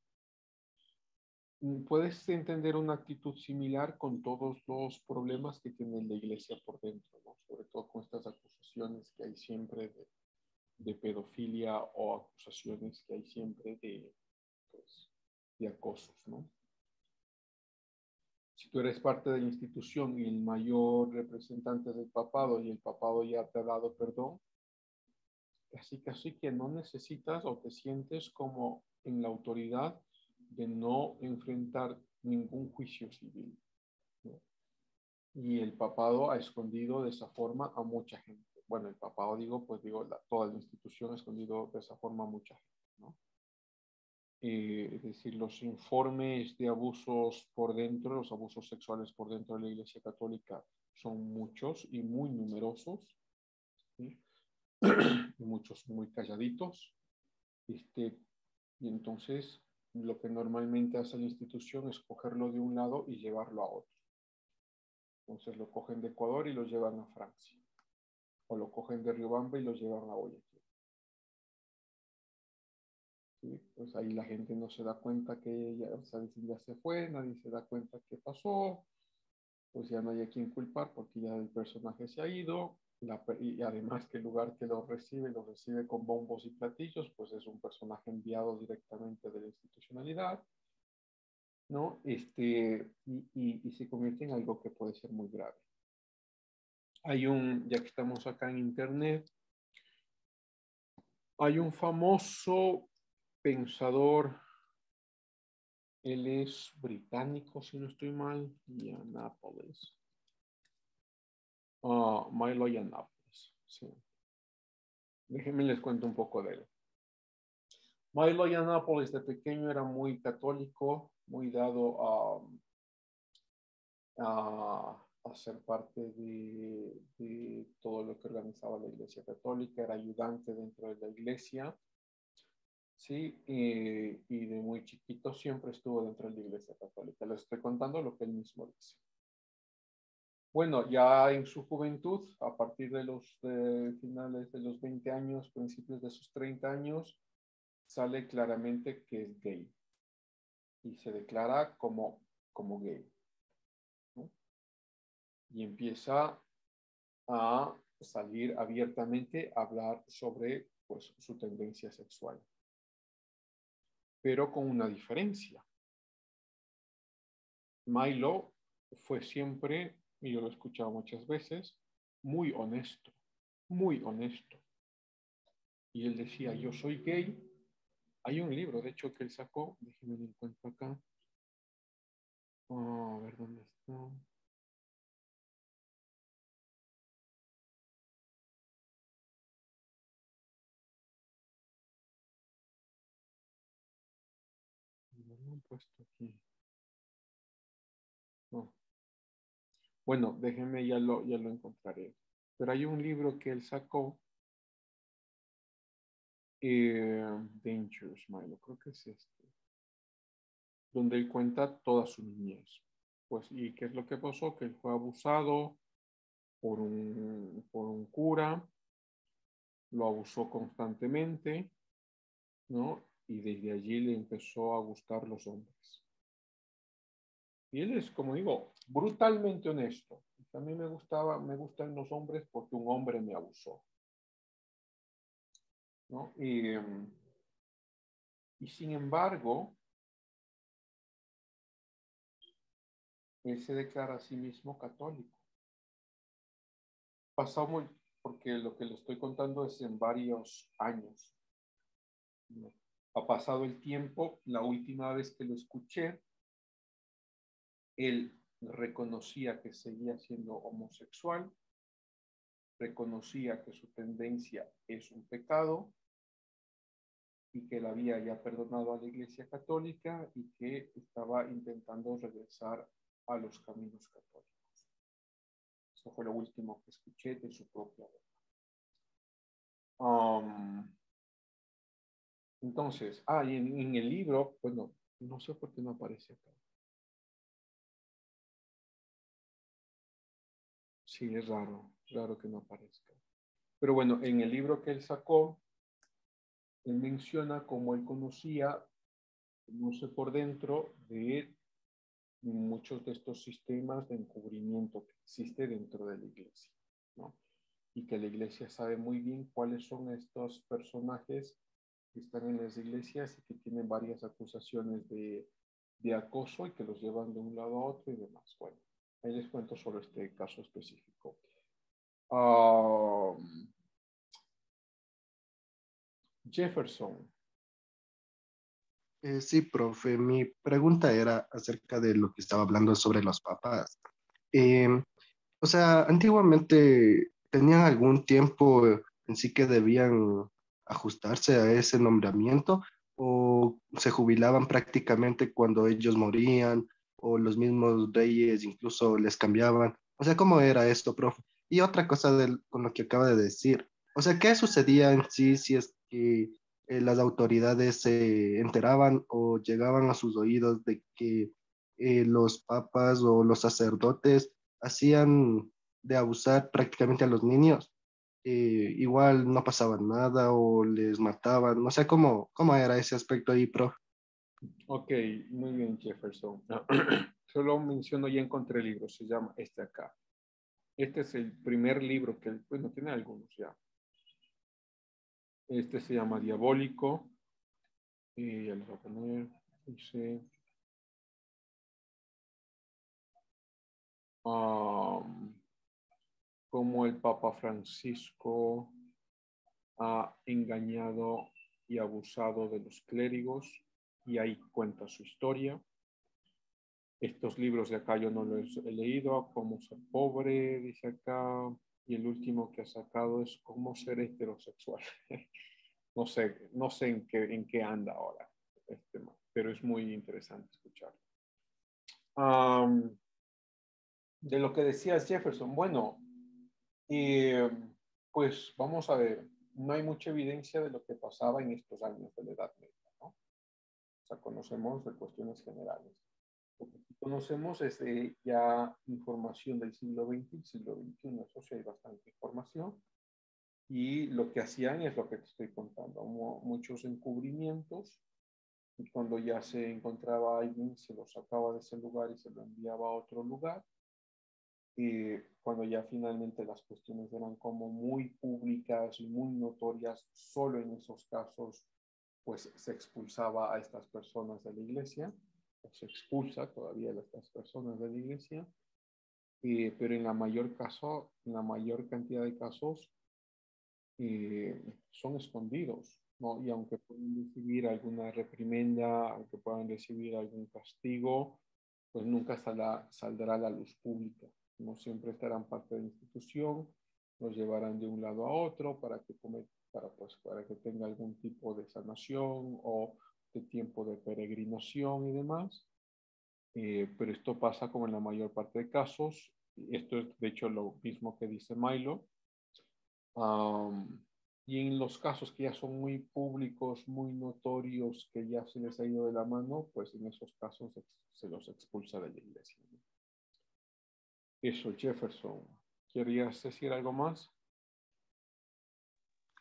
Puedes entender una actitud similar con todos los problemas que tiene la iglesia por dentro, ¿no? Sobre todo con estas acusaciones que hay siempre de pedofilia o acusaciones que hay siempre pues, de acosos, ¿no? Si tú eres parte de la institución y el mayor representante del papado y el papado ya te ha dado perdón, casi que no necesitas o te sientes como en la autoridad de no enfrentar ningún juicio civil, ¿no? Y el papado ha escondido de esa forma a mucha gente. Bueno, el papado toda la institución ha escondido de esa forma a mucha gente, ¿no? Es decir, los informes de abusos por dentro, los abusos sexuales por dentro de la Iglesia Católica son muchos y muy numerosos, ¿sí? Y muchos muy calladitos. Y entonces lo que normalmente hace la institución es cogerlo de un lado y llevarlo a otro. Entonces lo cogen de Ecuador y lo llevan a Francia. O lo cogen de Riobamba y lo llevan a Guayaquil. ¿Sí? Pues ahí la gente no se da cuenta que ya se fue, nadie se da cuenta qué pasó, pues ya no hay a quien culpar porque ya el personaje se ha ido, y además que el lugar que lo recibe con bombos y platillos, pues es un personaje enviado directamente de la institucionalidad, ¿no? Y se convierte en algo que puede ser muy grave. Ya que estamos acá en internet, hay un famoso pensador, él es británico, si no estoy mal, Yiannopoulos. Milo Yiannopoulos, sí. Déjenme les cuento un poco de él. Milo Yiannopoulos de pequeño era muy católico, muy dado a ser parte de todo lo que organizaba la Iglesia Católica, era ayudante dentro de la Iglesia, ¿sí? Y de muy chiquito siempre estuvo dentro de la Iglesia Católica. Les estoy contando lo que él mismo dice. Bueno, ya en su juventud, a partir de los finales de los 20 años, principios de sus 30 años, sale claramente que es gay y se declara como gay, ¿no? Y empieza a salir abiertamente a hablar sobre, pues, su tendencia sexual, pero con una diferencia. Milo fue siempre, y yo lo he escuchado muchas veces, muy honesto, muy honesto. Y él decía, yo soy gay. Hay un libro, de hecho, que él sacó, déjenme lo encuentro acá. A ver dónde está. No lo han puesto aquí. No. Bueno, déjenme, ya lo encontraré. Pero hay un libro que él sacó, Dangerous Milo, creo que es este, donde él cuenta toda su niñez. Pues, ¿y qué es lo que pasó? Que él fue abusado por un cura, lo abusó constantemente, ¿no? Y desde allí le empezó a gustar los hombres. Y él es, como digo, brutalmente honesto. A mí me gustan los hombres porque un hombre me abusó, ¿no? Y sin embargo, él se declara a sí mismo católico. Pasó muy, porque lo que le estoy contando es en varios años, ¿no? Ha pasado el tiempo, la última vez que lo escuché, él reconocía que seguía siendo homosexual, reconocía que su tendencia es un pecado y que él había ya perdonado a la Iglesia Católica y que estaba intentando regresar a los caminos católicos. Eso fue lo último que escuché de su propia voz. Entonces, y en el libro, bueno, no sé por qué no aparece acá. Sí, es raro que no aparezca. Pero bueno, en el libro que él sacó, él menciona cómo él conocía, no sé por dentro, de muchos de estos sistemas de encubrimiento que existe dentro de la iglesia, ¿no? Y que la iglesia sabe muy bien cuáles son estos personajes que están en las iglesias y que tienen varias acusaciones de acoso y que los llevan de un lado a otro y demás. Bueno, ahí les cuento solo este caso específico. Jefferson. Sí, profe, mi pregunta era acerca de lo que estaba hablando sobre los papas. Em, o sea, antiguamente tenían algún tiempo en sí que debían ajustarse a ese nombramiento o se jubilaban prácticamente cuando ellos morían o los mismos reyes incluso les cambiaban. O sea, ¿cómo era esto, profe? Y otra cosa con lo que acaba de decir. O sea, ¿qué sucedía en sí si es que las autoridades se enteraban o llegaban a sus oídos de que los papas o los sacerdotes hacían de abusar prácticamente a los niños? Igual no pasaba nada o les mataban, no sé cómo era ese aspecto ahí, profe. Ok, muy bien, Jefferson. Solo menciono, ya encontré el libro, se llama este acá. Este es el primer libro que, bueno, tiene algunos ya. Este se llama Diabólico. Y ya les voy a poner, dice, cómo el Papa Francisco ha engañado y abusado de los clérigos, y ahí cuenta su historia. Estos libros de acá yo no los he leído, Cómo ser pobre, dice acá, y el último que ha sacado es Cómo ser heterosexual. No sé en qué anda ahora este tema, pero es muy interesante escucharlo. De lo que decías, Jefferson, bueno, pues vamos a ver, no hay mucha evidencia de lo que pasaba en estos años de la Edad Media, ¿no? O sea, conocemos de cuestiones generales. Lo que conocemos es ya información del siglo XX y siglo XXI, eso sí hay bastante información. Y lo que hacían es lo que te estoy contando, muchos encubrimientos, y cuando ya se encontraba alguien, se lo sacaba de ese lugar y se lo enviaba a otro lugar. Y cuando ya finalmente las cuestiones eran como muy públicas y muy notorias, solo en esos casos, pues se expulsaba a estas personas de la iglesia, o se expulsa todavía a estas personas de la iglesia, pero en la mayor cantidad de casos, son escondidos, ¿no? Y aunque puedan recibir alguna reprimenda, aunque puedan recibir algún castigo, pues nunca saldrá a la luz pública. No siempre estarán parte de la institución, los llevarán de un lado a otro para que tenga algún tipo de sanación o de tiempo de peregrinación y demás. Pero esto pasa como en la mayor parte de casos. Esto es de hecho lo mismo que dice Milo. Y en los casos que ya son muy públicos, muy notorios, que ya se les ha ido de la mano, pues en esos casos se los expulsa de la iglesia, ¿no? Eso, Jefferson. ¿Querías decir algo más?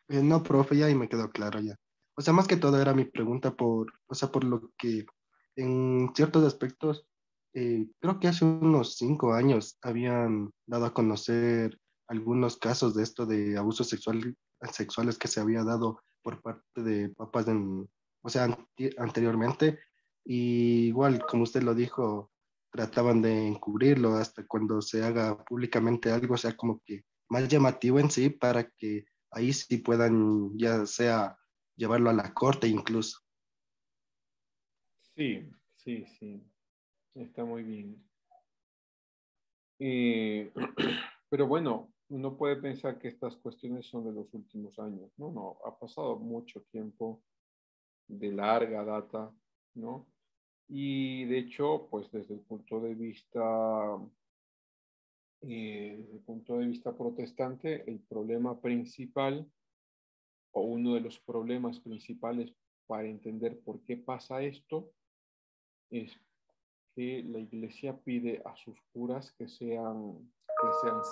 No, profe, ya ahí me quedó claro ya. O sea, más que todo era mi pregunta o sea, por lo que en ciertos aspectos, creo que hace unos 5 años habían dado a conocer algunos casos de esto de abusos sexuales que se había dado por parte de papas, o sea, anteriormente. Y igual, como usted lo dijo, trataban de encubrirlo hasta cuando se haga públicamente algo, o sea, como que más llamativo en sí para que ahí sí puedan ya sea llevarlo a la corte incluso. Sí, sí, sí. Está muy bien. Pero bueno, uno puede pensar que estas cuestiones son de los últimos años. No, no, ha pasado mucho tiempo, de larga data, ¿no? Y de hecho, pues desde el punto de vista protestante, el problema principal o uno de los problemas principales para entender por qué pasa esto es que la iglesia pide a sus curas que sean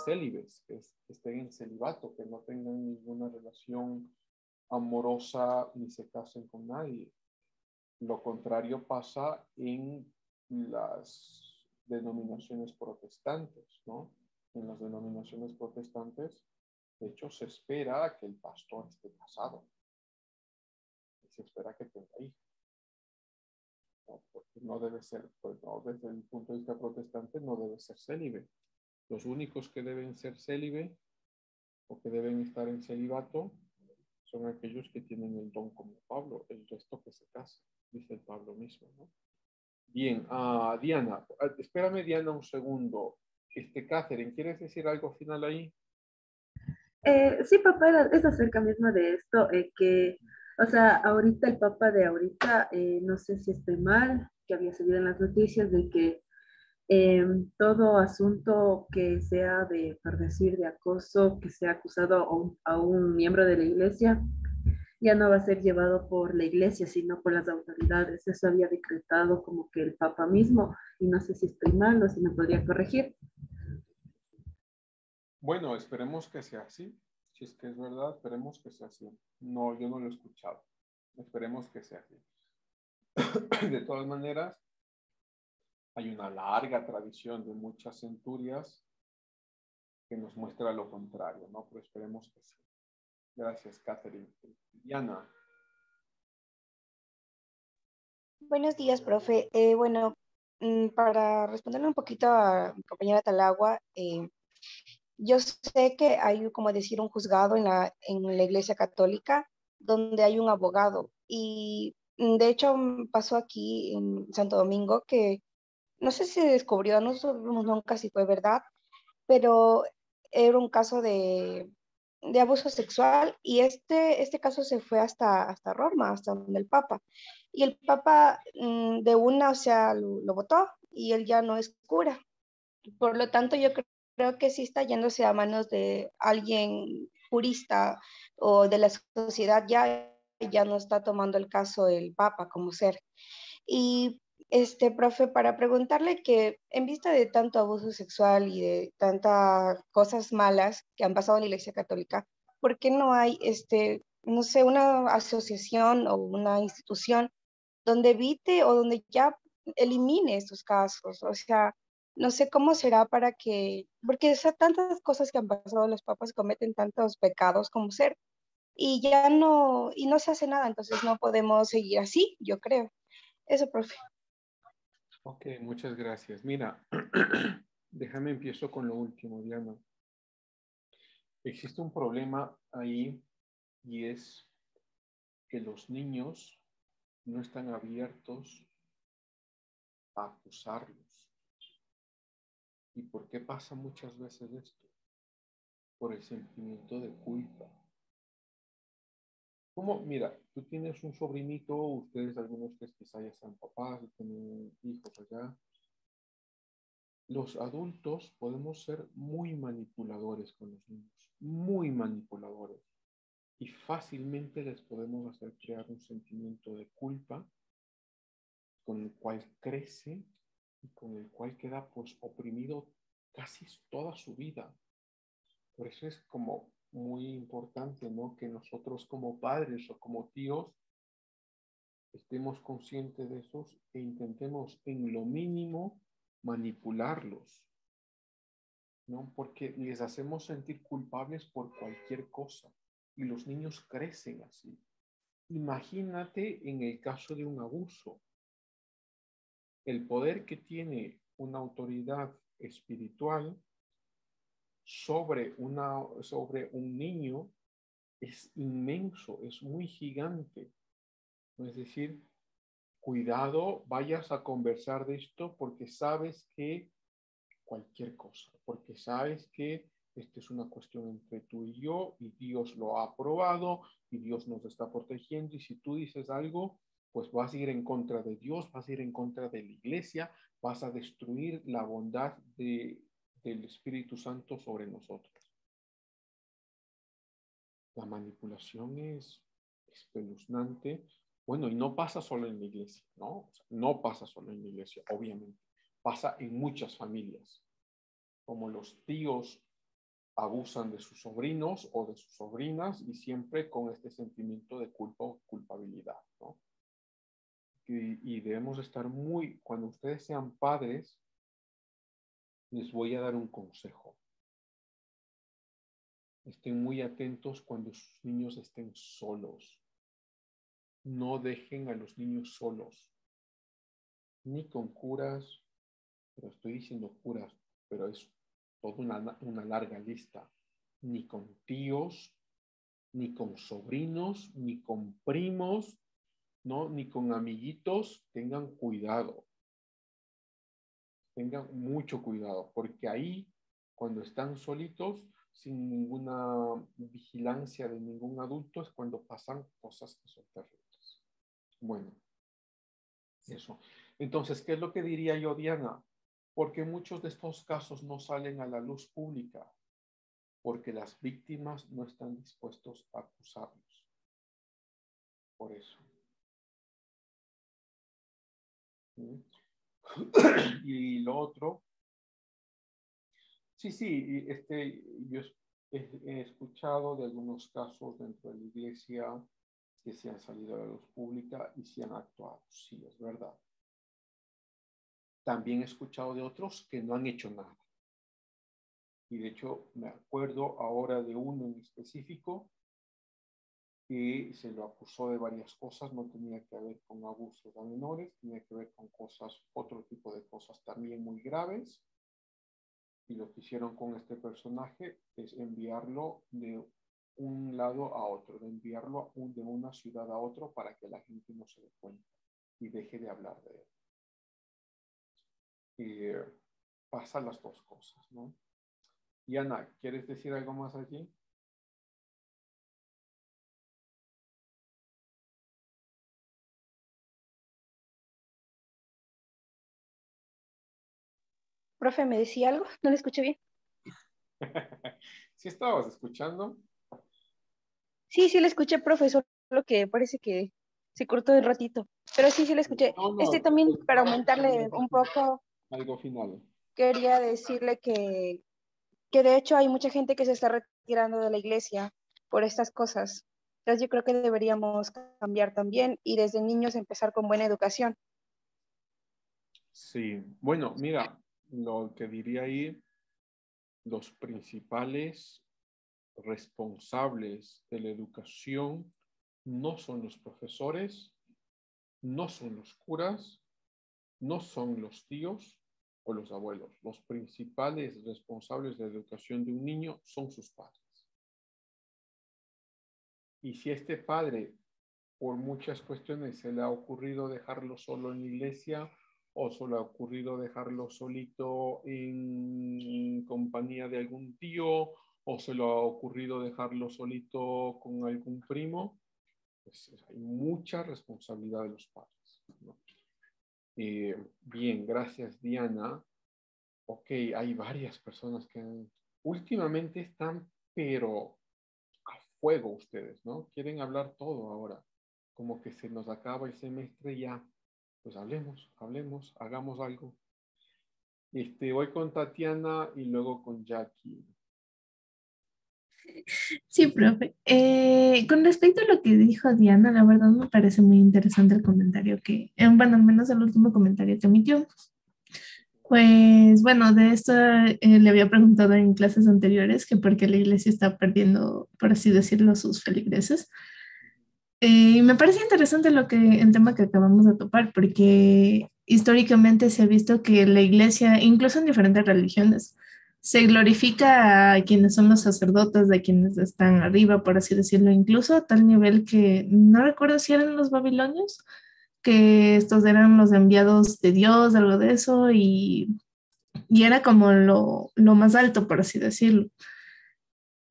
célibes, que estén en celibato, que no tengan ninguna relación amorosa ni se casen con nadie. Lo contrario pasa en las denominaciones protestantes, ¿no? En las denominaciones protestantes, de hecho, se espera que el pastor esté casado. Se espera que tenga hijos. ¿No? Porque no debe ser, pues no, desde el punto de vista protestante, no debe ser célibe. Los únicos que deben ser célibe o que deben estar en celibato son aquellos que tienen el don como Pablo, el resto que se casa, dice el Pablo mismo, ¿no? Bien, Diana, espérame Diana un segundo. Catherine, ¿quieres decir algo final ahí? Sí, papá, es acerca mismo de esto, que, o sea, ahorita el papá de ahorita, no sé si estoy mal, que había salido en las noticias de que todo asunto que sea de, por decir, de acoso, que sea acusado a un miembro de la iglesia, ya no va a ser llevado por la iglesia, sino por las autoridades. Eso había decretado como que el papa mismo, y no sé si estoy mal o si me podría corregir. Bueno, esperemos que sea así. Si es que es verdad, esperemos que sea así. No, yo no lo he escuchado. Esperemos que sea así. De todas maneras, hay una larga tradición de muchas centurias que nos muestra lo contrario, ¿no? Pero esperemos que sí. Gracias, Catherine. Diana. Buenos días, profe. Bueno, para responderle un poquito a mi compañera Talagua, yo sé que hay, como decir, un juzgado en la Iglesia Católica donde hay un abogado. Y de hecho pasó aquí en Santo Domingo que no sé si se descubrió, no sabemos nunca si fue verdad, pero era un caso de abuso sexual y este caso se fue hasta Roma, hasta donde el Papa. Y el Papa de una, o sea, lo votó y él ya no es cura. Por lo tanto, yo creo que sí está yéndose a manos de alguien jurista o de la sociedad, ya no está tomando el caso el Papa como ser. Y profe, para preguntarle que en vista de tanto abuso sexual y de tantas cosas malas que han pasado en la Iglesia Católica, ¿por qué no hay, no sé, una asociación o una institución donde evite o donde ya elimine estos casos? O sea, no sé cómo será para que, porque son tantas cosas que han pasado, los papas cometen tantos pecados como ser, y no se hace nada, entonces no podemos seguir así, yo creo. Eso, profe. Ok, muchas gracias. Mira, déjame empiezo con lo último, Diana. Existe un problema ahí y es que los niños no están abiertos a acusarlos. ¿Y por qué pasa muchas veces esto? Por el sentimiento de culpa. ¿Cómo? Mira, tú tienes un sobrinito, ustedes algunos que quizás ya sean papás, tienen hijos allá. Los adultos podemos ser muy manipuladores con los niños, muy manipuladores. Y fácilmente les podemos hacer crear un sentimiento de culpa con el cual crece y con el cual queda pues oprimido casi toda su vida. Por eso es como muy importante, ¿no? Que nosotros como padres o como tíos estemos conscientes de esos e intentemos en lo mínimo manipularlos, ¿no? Porque les hacemos sentir culpables por cualquier cosa y los niños crecen así. Imagínate en el caso de un abuso, el poder que tiene una autoridad espiritual sobre un niño es inmenso, es muy gigante. Es decir, cuidado, vayas a conversar de esto porque sabes que cualquier cosa, porque sabes que esta es una cuestión entre tú y yo y Dios lo ha aprobado y Dios nos está protegiendo y si tú dices algo, pues vas a ir en contra de Dios, vas a ir en contra de la iglesia, vas a destruir la bondad del Espíritu Santo sobre nosotros. La manipulación es espeluznante. Bueno, y no pasa solo en la iglesia, ¿no? O sea, no pasa solo en la iglesia, obviamente. Pasa en muchas familias, como los tíos abusan de sus sobrinos o de sus sobrinas y siempre con este sentimiento de culpa o culpabilidad, ¿no? Y debemos estar muy, cuando ustedes sean padres, les voy a dar un consejo. Estén muy atentos cuando sus niños estén solos. No dejen a los niños solos, ni con curas, pero estoy diciendo curas, pero es toda una larga lista, ni con tíos, ni con sobrinos, ni con primos, ¿no? Ni con amiguitos. Tengan cuidado, tengan mucho cuidado, porque ahí, cuando están solitos, sin ninguna vigilancia de ningún adulto, es cuando pasan cosas que son terribles. Bueno, eso. Entonces, ¿qué es lo que diría yo, Diana? Porque muchos de estos casos no salen a la luz pública, porque las víctimas no están dispuestos a acusarlos. Por eso. ¿Sí? Y lo otro, sí, yo he escuchado de algunos casos dentro de la iglesia que se han salido a la luz pública y se han actuado. Sí, es verdad. También he escuchado de otros que no han hecho nada. Y de hecho, me acuerdo ahora de uno en específico que se lo acusó de varias cosas. No tenía que ver con abusos a menores, tenía que ver con cosas, otro tipo de cosas también muy graves. Y lo que hicieron con este personaje es enviarlo de un lado a otro, de enviarlo de una ciudad a otro para que la gente no se dé cuenta y deje de hablar de él. Pasan las dos cosas, ¿no? Y Ana, ¿quieres decir algo más aquí? Profe, ¿me decía algo? No le escuché bien. ¿Sí estabas escuchando? Sí, le escuché, profe, solo que parece que se cortó de ratito. Pero sí le escuché. No, También para aumentarle un poco, algo final. quería decirle que de hecho hay mucha gente que se está retirando de la iglesia por estas cosas. Entonces yo creo que deberíamos cambiar también y desde niños empezar con buena educación. Sí, bueno, mira, lo que diría ahí, los principales responsables de la educación no son los profesores, no son los curas, no son los tíos o los abuelos. Los principales responsables de la educación de un niño son sus padres. Y si este padre, por muchas cuestiones, se le ha ocurrido dejarlo solo en la iglesia o se le ha ocurrido dejarlo solito en compañía de algún tío o se le ha ocurrido dejarlo solito con algún primo, pues hay mucha responsabilidad de los padres, ¿no? Bien, gracias Diana. Ok, hay varias personas que últimamente están, pero a fuego ustedes, ¿no? Quieren hablar todo ahora. Como que se nos acaba el semestre ya. Pues hablemos, hagamos algo. Voy con Tatiana y luego con Jackie. Sí, profe. Con respecto a lo que dijo Diana, la verdad me parece muy interesante el comentario que, bueno, al menos el último comentario que emitió. Pues bueno, de esto le había preguntado en clases anteriores que por qué la iglesia está perdiendo, por así decirlo, sus feligreses. Y me parece interesante el tema que acabamos de topar, porque históricamente se ha visto que la iglesia, incluso en diferentes religiones, se glorifica a quienes son los sacerdotes, de quienes están arriba, por así decirlo, incluso a tal nivel que no recuerdo si eran los babilonios, que estos eran los enviados de Dios, algo de eso, y era como lo más alto, por así decirlo.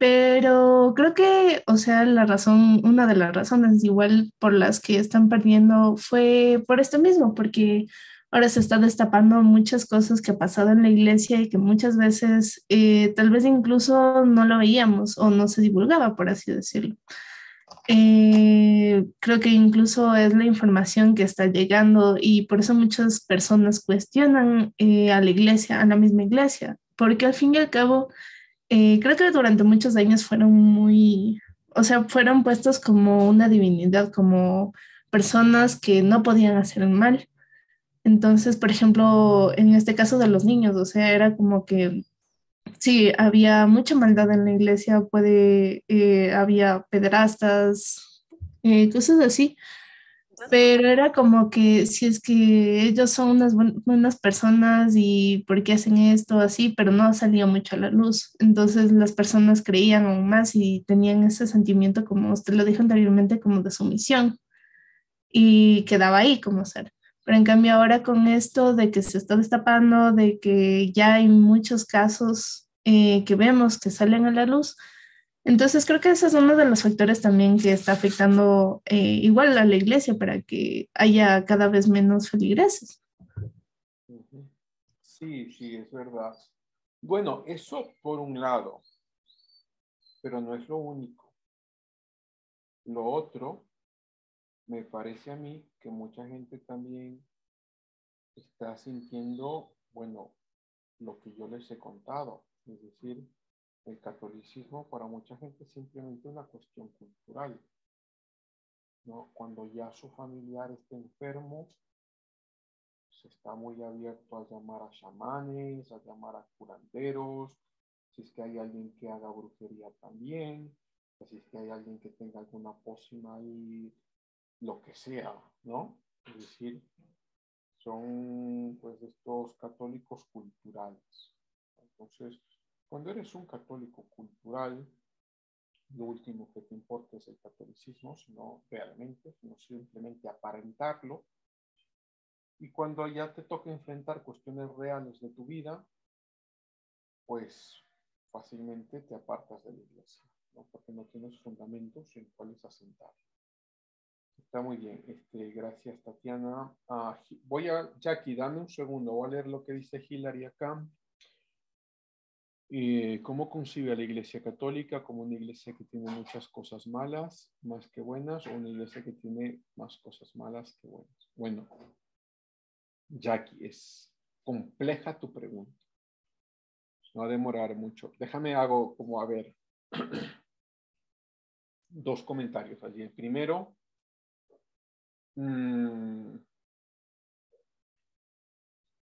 Pero creo que, o sea, una de las razones igual por las que están perdiendo fue por esto mismo, porque ahora se está destapando muchas cosas que ha pasado en la iglesia y que muchas veces tal vez incluso no lo veíamos o no se divulgaba, por así decirlo. Creo que incluso es la información que está llegando y por eso muchas personas cuestionan a la iglesia, a la misma iglesia, porque al fin y al cabo, creo que durante muchos años fueron muy, o sea, fueron puestos como una divinidad, como personas que no podían hacer el mal. Entonces, por ejemplo, en este caso de los niños, o sea, era como que sí, había mucha maldad en la iglesia, había pederastas, cosas así, pero era como que si es que ellos son unas buenas personas y por qué hacen esto así, pero no salía mucho a la luz. Entonces las personas creían aún más y tenían ese sentimiento, como usted lo dijo anteriormente, como de sumisión y quedaba ahí como ser. Pero en cambio ahora con esto de que se está destapando, de que ya hay muchos casos que vemos que salen a la luz, entonces creo que ese es uno de los factores también que está afectando igual a la iglesia para que haya cada vez menos feligreses. Ujú. Sí, sí, es verdad. Bueno, eso por un lado, pero no es lo único. Lo otro, me parece a mí que mucha gente también está sintiendo, bueno, lo que yo les he contado, es decir, el catolicismo para mucha gente es simplemente una cuestión cultural, ¿no? Cuando ya su familiar está enfermo, se está muy abierto a llamar a chamanes, a llamar a curanderos, si es que hay alguien que haga brujería también, si es que hay alguien que tenga alguna pócima ahí, lo que sea, ¿no? Es decir, son pues estos católicos culturales. Entonces, cuando eres un católico cultural, lo último que te importa es el catolicismo, sino realmente, no simplemente aparentarlo. Y cuando ya te toca enfrentar cuestiones reales de tu vida, pues fácilmente te apartas de la iglesia, ¿no? Porque no tienes fundamentos en cuáles asentar. Está muy bien. Gracias, Tatiana. Jackie, dame un segundo. Voy a leer lo que dice Hilary acá. ¿Cómo concibe a la Iglesia Católica? ¿Como una iglesia que tiene muchas cosas malas más que buenas o una iglesia que tiene más cosas malas que buenas? Bueno, Jackie, es compleja tu pregunta. No va a demorar mucho. Déjame hago como, a ver, dos comentarios allí. El primero,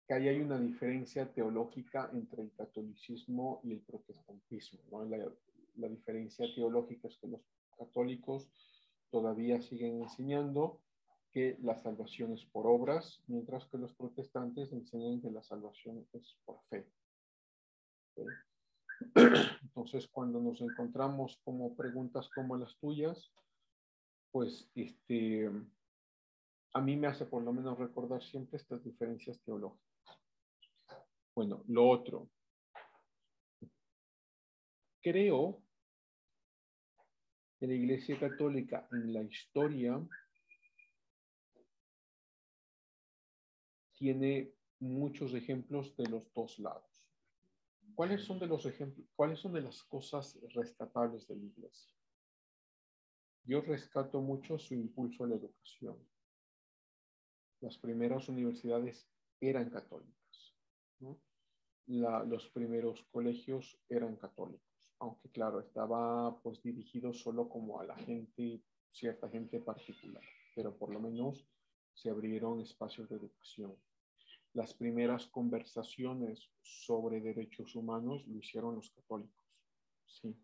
que ahí hay una diferencia teológica entre el catolicismo y el protestantismo, ¿no? La diferencia teológica es que los católicos todavía siguen enseñando que la salvación es por obras, mientras que los protestantes enseñan que la salvación es por fe. ¿Sí? Entonces, cuando nos encontramos como preguntas como las tuyas, pues a mí me hace por lo menos recordar siempre estas diferencias teológicas. Bueno, lo otro. Creo que la Iglesia Católica en la historia tiene muchos ejemplos de los dos lados. ¿Cuáles son de los ejemplos? ¿Cuáles son de las cosas rescatables de la Iglesia? Yo rescato mucho su impulso a la educación. Las primeras universidades eran católicas, ¿no? Los primeros colegios eran católicos, aunque claro, estaba pues dirigido solo como a la gente, cierta gente particular, pero por lo menos se abrieron espacios de educación. Las primeras conversaciones sobre derechos humanos lo hicieron los católicos, sí.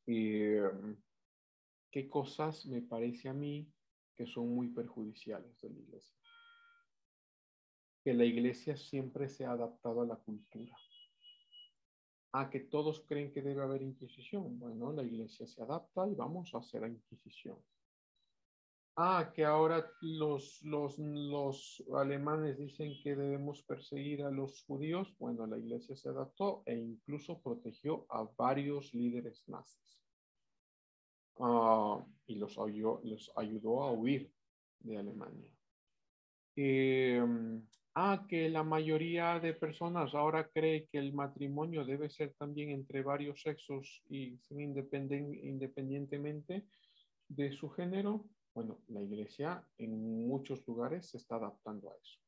¿Qué cosas me parece a mí que son muy perjudiciales de la iglesia? Que la iglesia siempre se ha adaptado a la cultura. Que todos creen que debe haber Inquisición. Bueno, la iglesia se adapta y vamos a hacer la Inquisición. Que ahora los alemanes dicen que debemos perseguir a los judíos. Bueno, la iglesia se adaptó e incluso protegió a varios líderes nazis. Y los ayudó a huir de Alemania. Que la mayoría de personas ahora cree que el matrimonio debe ser también entre varios sexos y independientemente de su género. Bueno, la iglesia en muchos lugares se está adaptando a eso.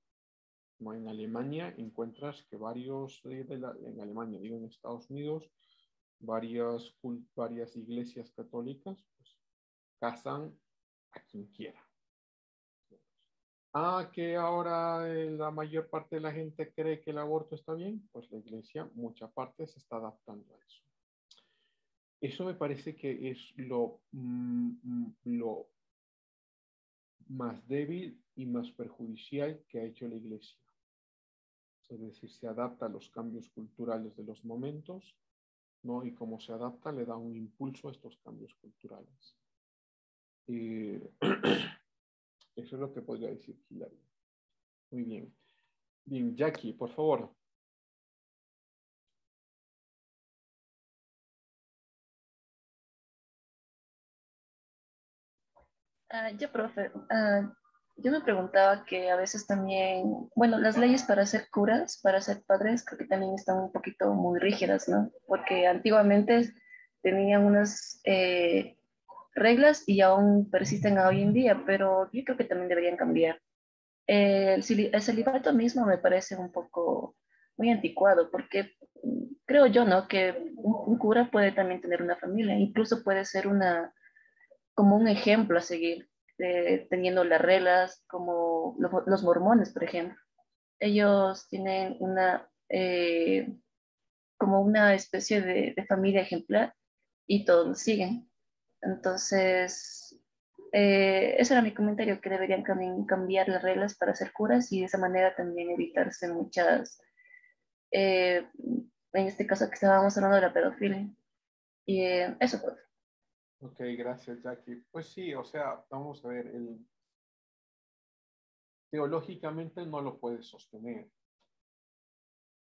Como en Alemania encuentras que en Alemania, digo en Estados Unidos, varias iglesias católicas pues, casan a quien quiera. Que ahora la mayor parte de la gente cree que el aborto está bien, pues la iglesia, mucha parte se está adaptando a eso. Eso me parece que es lo más débil y más perjudicial que ha hecho la iglesia. Es decir, se adapta a los cambios culturales de los momentos, ¿no? Y como se adapta, le da un impulso a estos cambios culturales. Eso es lo que podría decir Hilary. Muy bien. Bien, Jackie, por favor. Profe, yo me preguntaba que a veces también, bueno, las leyes para ser curas, para ser padres, creo que también están un poquito muy rígidas, ¿no? Porque antiguamente tenían unas reglas y aún persisten hoy en día, pero yo creo que también deberían cambiar. El celibato mismo me parece un poco muy anticuado, porque creo yo, ¿no? Que un cura puede también tener una familia, incluso puede ser como un ejemplo a seguir, teniendo las reglas como los mormones, por ejemplo. Ellos tienen como una especie de familia ejemplar y todos lo siguen. Entonces, ese era mi comentario, que deberían cambiar las reglas para ser curas y de esa manera también evitarse muchas, en este caso que estábamos hablando de la pedofilia. Y eso pues. Ok, gracias, Jackie. Pues sí, o sea, vamos a ver, teológicamente no lo puedes sostener.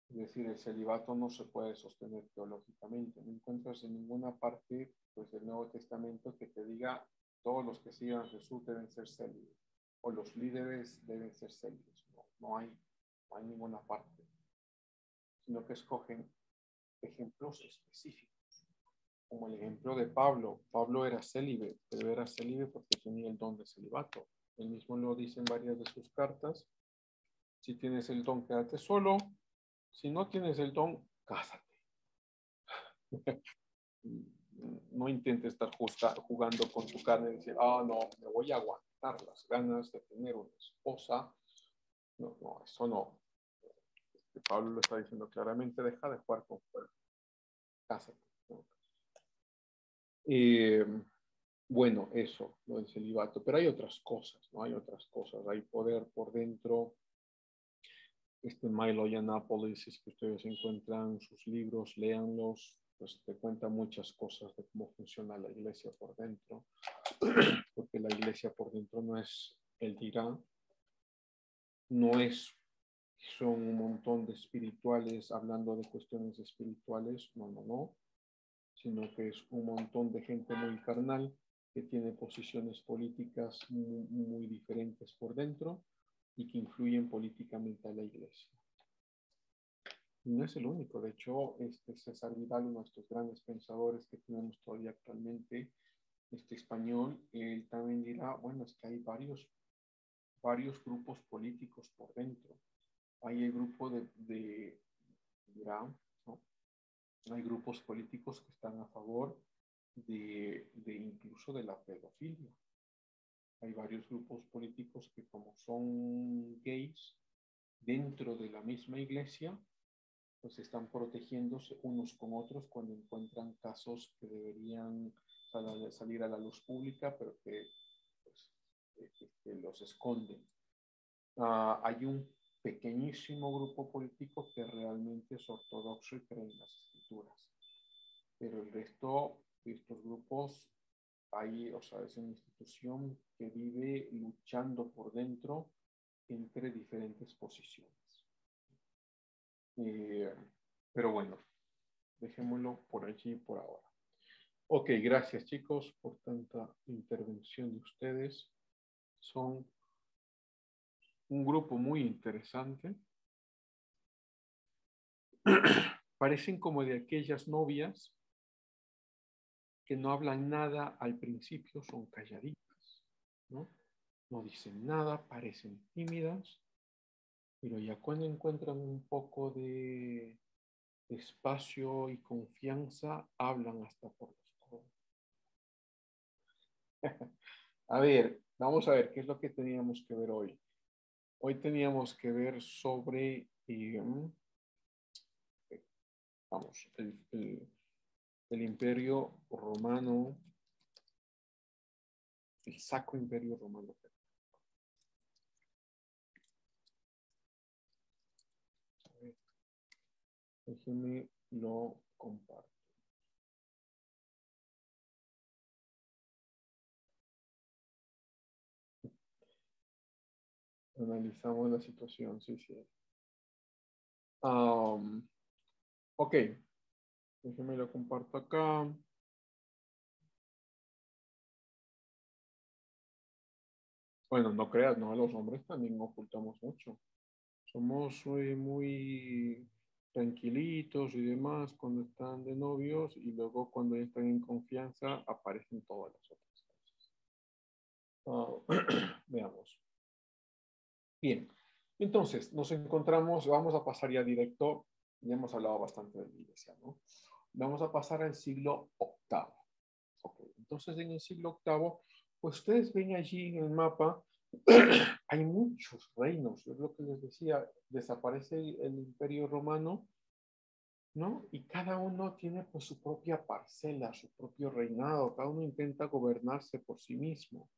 Es decir, el celibato no se puede sostener teológicamente. No encuentras en ninguna parte pues, del Nuevo Testamento que te diga todos los que sigan a Jesús deben ser célibes o los líderes deben ser célibes. No hay ninguna parte, sino que escogen ejemplos específicos, como el ejemplo de Pablo. Pablo era célibe, pero era célibe porque tenía el don de celibato. Él mismo lo dice en varias de sus cartas. Si tienes el don, quédate solo. Si no tienes el don, cásate. No intentes estar jugando con tu carne y decir, no, me voy a aguantar las ganas de tener una esposa. No, eso no. Pablo lo está diciendo claramente, deja de jugar con fuego. Cásate. Bueno, eso, lo del celibato. Pero hay otras cosas, ¿no? Hay otras cosas. Hay poder por dentro. Milo Yiannopoulos, que ustedes encuentran sus libros, léanlos, pues te cuenta muchas cosas de cómo funciona la iglesia por dentro, porque la iglesia por dentro no es el dirá, son un montón de espirituales hablando de cuestiones espirituales, no, sino que es un montón de gente muy carnal que tiene posiciones políticas muy diferentes por dentro y que influyen políticamente a la iglesia. No es el único, de hecho, César Vidal, uno de estos grandes pensadores que tenemos todavía actualmente, español, él también dirá, bueno, es que hay varios grupos políticos por dentro. Hay el grupo dirá, ¿no? Hay grupos políticos que están a favor de incluso de la pedofilia. Hay varios grupos políticos que como son gays, dentro de la misma iglesia, pues están protegiéndose unos con otros cuando encuentran casos que deberían salir a la luz pública, pero que los esconden. Hay un pequeñísimo grupo político que realmente es ortodoxo y cree en las escrituras, pero el resto de estos grupos es una institución que vive luchando por dentro entre diferentes posiciones. Pero bueno, dejémoslo por allí por ahora. Ok, gracias chicos por tanta intervención de ustedes. Son un grupo muy interesante. Parecen como de aquellas novias que no hablan nada al principio, son calladitas, ¿no? No dicen nada, parecen tímidas, pero ya cuando encuentran un poco de espacio y confianza, hablan hasta por los codos. A ver, vamos a ver qué es lo que teníamos que ver hoy. Hoy teníamos que ver sobre, vamos, el Imperio Romano, el Sacro Imperio Romano. A ver, déjenme lo comparto. Analizamos la situación, sí, sí. Ok, déjenme lo comparto acá. Bueno, no creas, no, los hombres también ocultamos mucho. Somos muy tranquilitos y demás cuando están de novios y luego cuando ya están en confianza aparecen todas las otras cosas. Veamos. Bien, entonces nos encontramos, vamos a pasar ya directo, ya hemos hablado bastante de la iglesia, ¿no? Vamos a pasar al siglo VIII. Okay. Entonces en el siglo VIII, pues ustedes ven allí en el mapa, hay muchos reinos, es lo que les decía, desaparece el Imperio Romano, ¿no? Y cada uno tiene pues su propia parcela, su propio reinado, cada uno intenta gobernarse por sí mismo.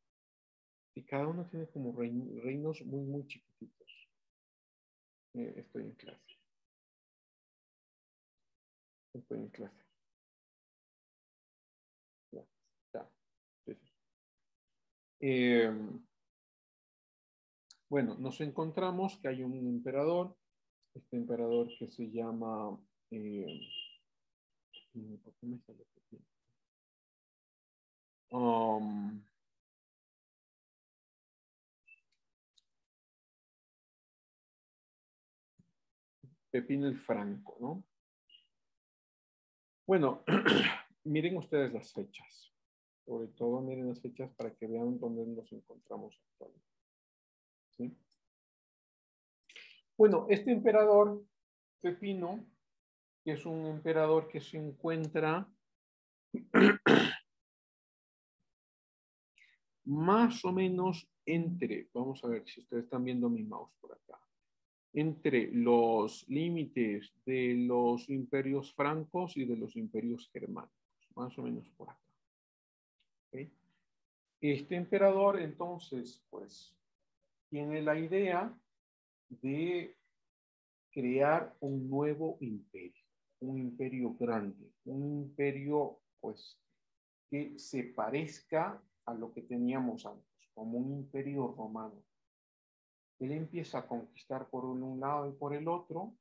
Y cada uno tiene como reinos muy chiquititos. Estoy en clase. Estoy en clase. Ya, ya. Sí, sí. Bueno, nos encontramos que hay un emperador, este emperador que se llama, ¿por qué me sale aquí? Pepín el Franco, ¿no? Bueno, miren ustedes las fechas. Sobre todo miren las fechas para que vean dónde nos encontramos actualmente. ¿Sí? Bueno, este emperador Pepino, que es un emperador que se encuentra más o menos entre, vamos a ver si ustedes están viendo mi mouse por acá, entre los límites de los imperios francos y de los imperios germánicos, más o menos por acá. ¿Okay? Este emperador entonces, pues, tiene la idea de crear un nuevo imperio, un imperio grande, un imperio, pues, que se parezca a lo que teníamos antes, como un imperio romano. Él empieza a conquistar por un lado y por el otro,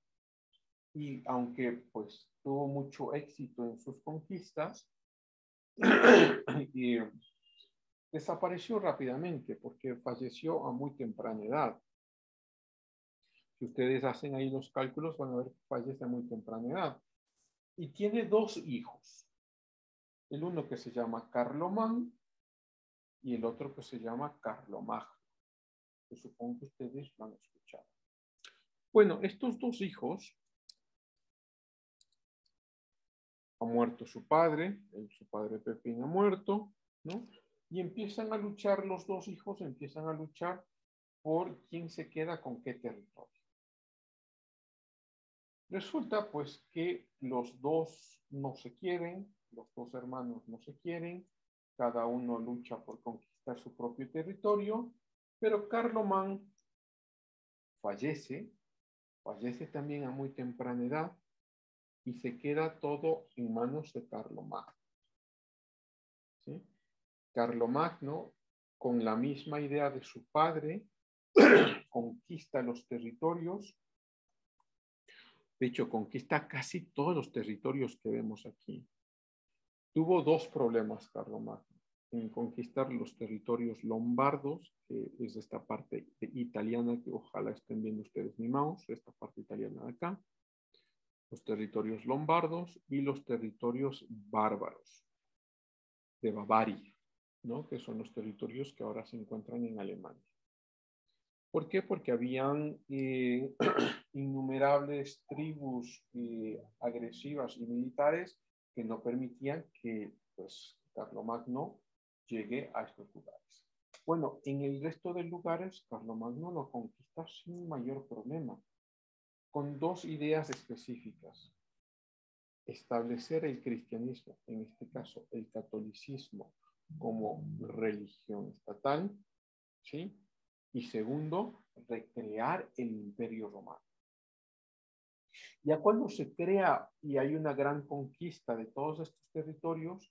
y aunque pues tuvo mucho éxito en sus conquistas, y desapareció rápidamente porque falleció a muy temprana edad. Si ustedes hacen ahí los cálculos, van a ver que fallece a muy temprana edad. Y tiene dos hijos. El uno que se llama Carlomán y el otro que se llama Carlomagno, que supongo que ustedes lo han escuchado. Bueno, estos dos hijos, ha muerto su padre Pepín ha muerto, ¿no? Y empiezan a luchar, los dos hijos empiezan a luchar por quién se queda con qué territorio. Resulta pues que los dos no se quieren, los dos hermanos no se quieren, cada uno lucha por conquistar su propio territorio, pero Carlomán fallece también a muy temprana edad y se queda todo en manos de Carlomagno. ¿Sí? Carlomagno, con la misma idea de su padre, conquista los territorios. De hecho, conquista casi todos los territorios que vemos aquí. Tuvo dos problemas Carlomagno. en conquistar los territorios lombardos, que es esta parte italiana, que ojalá estén viendo ustedes mi mouse, esta parte italiana de acá, los territorios lombardos y los territorios bárbaros de Bavaria, ¿no? Que son los territorios que ahora se encuentran en Alemania. ¿Por qué? Porque habían innumerables tribus agresivas y militares que no permitían que pues, Carlomagno llegue a estos lugares. Bueno, en el resto de lugares, Carlomagno lo conquista sin mayor problema, con dos ideas específicas. Establecer el cristianismo, en este caso el catolicismo, como religión estatal, ¿sí? Y segundo, recrear el Imperio Romano. Ya cuando se crea y hay una gran conquista de todos estos territorios,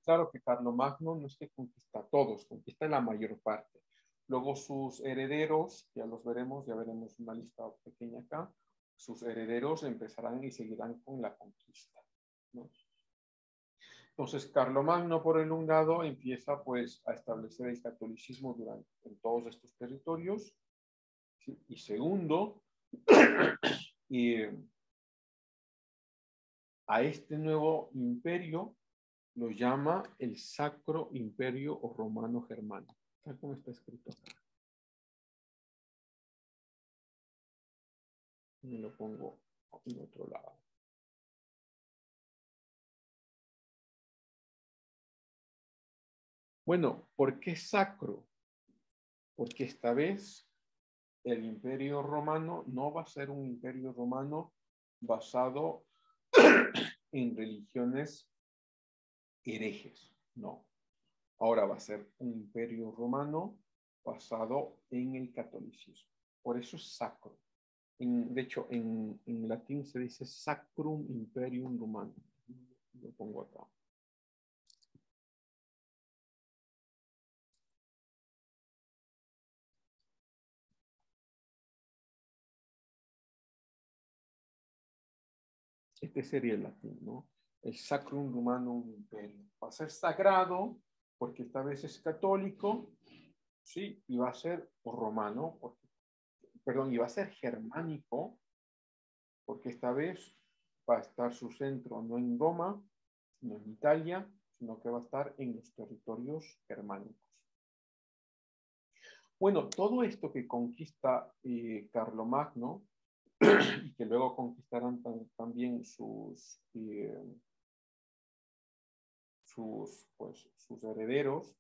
claro que Carlomagno no es que conquista a todos, conquista la mayor parte. Luego sus herederos, ya los veremos, ya veremos una lista pequeña acá, sus herederos empezarán y seguirán con la conquista, ¿no? Entonces, Carlomagno, por el un lado, empieza pues a establecer el catolicismo en todos estos territorios, ¿sí? Y segundo, a este nuevo imperio lo llama el Sacro Imperio Romano Germánico, tal como está escrito acá. Me lo pongo en otro lado. Bueno, ¿por qué sacro? Porque esta vez el Imperio Romano no va a ser un Imperio Romano basado en religiones herejes, no. Ahora va a ser un Imperio Romano basado en el catolicismo. Por eso es sacro. De hecho, en latín se dice Sacrum Imperium Romanum. Lo pongo acá. Este sería el latín, ¿no? El Sacrum Romanum Imperium. Va a ser sagrado, porque esta vez es católico, ¿sí? Y va a ser romano, y va a ser germánico, porque esta vez va a estar su centro no en Roma, no en Italia, sino que va a estar en los territorios germánicos. Bueno, todo esto que conquista Carlomagno y que luego conquistarán también sus herederos,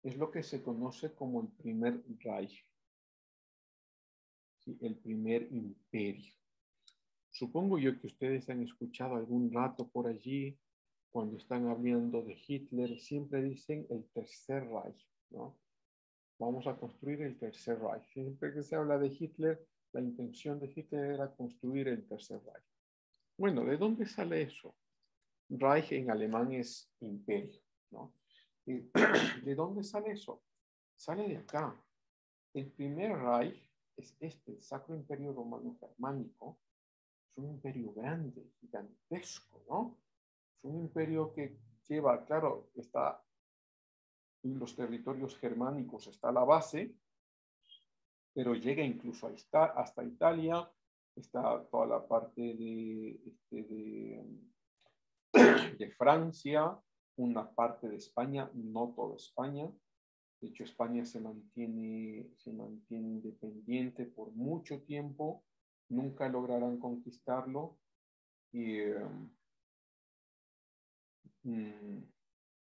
es lo que se conoce como el primer Reich, ¿sí? El primer imperio. Supongo yo que ustedes han escuchado algún rato por allí, cuando están hablando de Hitler, siempre dicen el tercer Reich, ¿no? Vamos a construir el tercer Reich. Siempre que se habla de Hitler, la intención de Hitler era construir el tercer Reich. Bueno, ¿de dónde sale eso? Reich en alemán es imperio, ¿no? ¿De dónde sale eso? Sale de acá. El primer Reich es el Sacro Imperio Romano Germánico. Es un imperio grande, gigantesco, ¿no? Es un imperio que lleva, claro, está en los territorios germánicos, está la base, pero llega incluso hasta Italia, está toda la parte de Francia, una parte de España, no toda España. De hecho, España se mantiene independiente por mucho tiempo, nunca lograrán conquistarlo,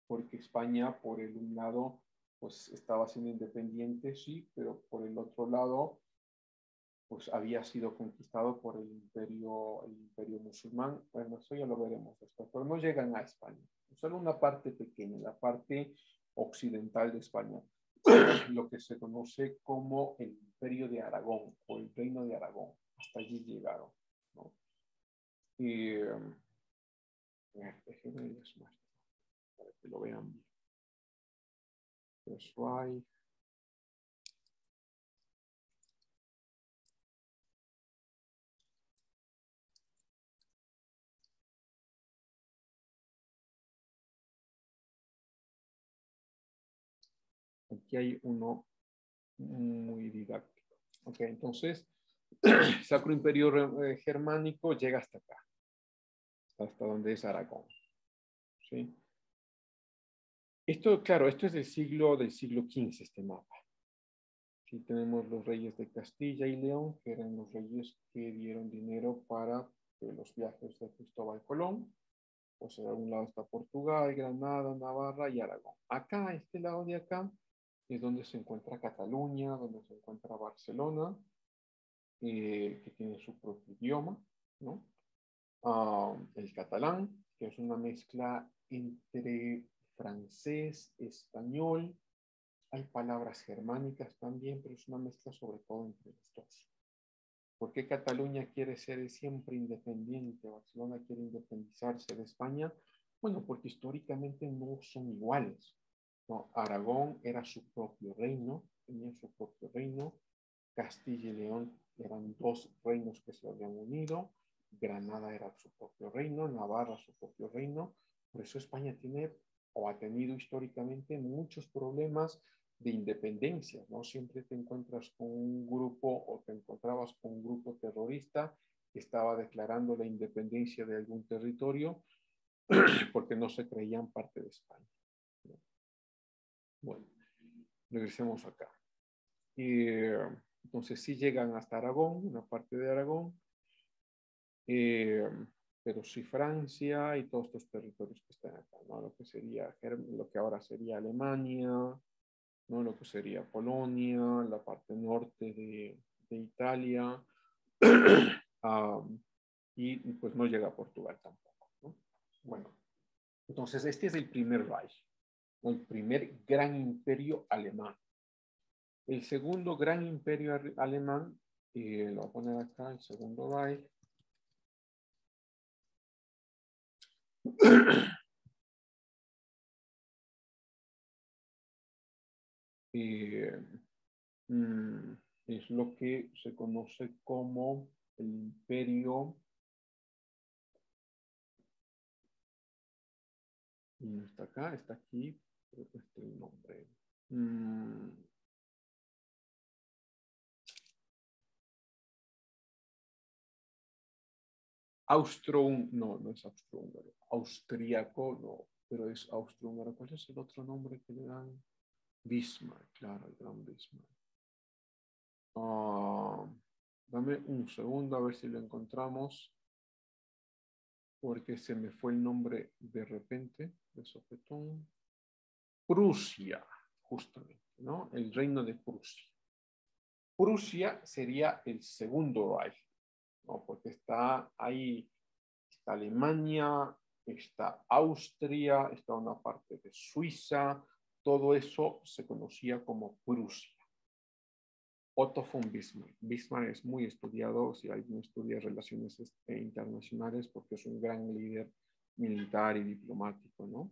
porque España, por el un lado, pues estaba siendo independiente, sí, pero por el otro lado, pues había sido conquistado por el imperio musulmán. Bueno, eso ya lo veremos después, pero no llegan a España. Solo una parte pequeña, la parte occidental de España, lo que se conoce como el Imperio de Aragón o el Reino de Aragón. Hasta allí llegaron, ¿no? Déjenme les muestro para que lo vean bien. That's right. aquí hay uno muy didáctico. Ok, entonces, Sacro Imperio Germánico llega hasta acá, hasta donde es Aragón. ¿Sí? Esto, claro, esto es del siglo XV, este mapa. Aquí tenemos los reyes de Castilla y León, que eran los reyes que dieron dinero para los viajes de Cristóbal Colón. O sea, a un lado está Portugal, Granada, Navarra y Aragón. Acá, a este lado de acá, es donde se encuentra Cataluña, donde se encuentra Barcelona, que tiene su propio idioma, ¿no? El catalán, que es una mezcla entre francés, español. Hay palabras germánicas también, pero es una mezcla sobre todo entre los dos. ¿Por qué Cataluña quiere ser siempre independiente? Barcelona quiere independizarse de España. Bueno, porque históricamente no son iguales. No, Aragón era su propio reino, tenía su propio reino. Castilla y León eran dos reinos que se habían unido. Granada era su propio reino, Navarra su propio reino. Por eso España tiene o ha tenido históricamente muchos problemas de independencia, ¿no? Siempre te encuentras con un grupo o te encontrabas con un grupo terrorista que estaba declarando la independencia de algún territorio porque no se creían parte de España, ¿no? Bueno, regresemos acá. Entonces sí llegan hasta Aragón, una parte de Aragón, pero sí Francia y todos estos territorios que están acá, ¿no? Lo que ahora sería Alemania, ¿no? Lo que sería Polonia, la parte norte de Italia, y pues no llega a Portugal tampoco, ¿no? Bueno, entonces este es el primer Reich, ¿no? El primer gran imperio alemán. El segundo gran imperio alemán, lo voy a poner acá, el segundo Reich. Es lo que se conoce como el imperio, y no está acá, está aquí, pero este es el nombre. No es austrohúngaro, austríaco, no, pero es austrohúngaro. ¿Cuál es el otro nombre que le dan? Bismarck, claro, el gran Bismarck. Dame un segundo a ver si lo encontramos, porque se me fue el nombre de repente, de sopetón. Prusia, justamente, ¿no? El reino de Prusia. Prusia sería el segundo Reich, ¿no? Porque está ahí, está Alemania, está Austria, está una parte de Suiza, todo eso se conocía como Prusia. Otto von Bismarck. Bismarck es muy estudiado, si alguien estudia relaciones internacionales, porque es un gran líder militar y diplomático, ¿no?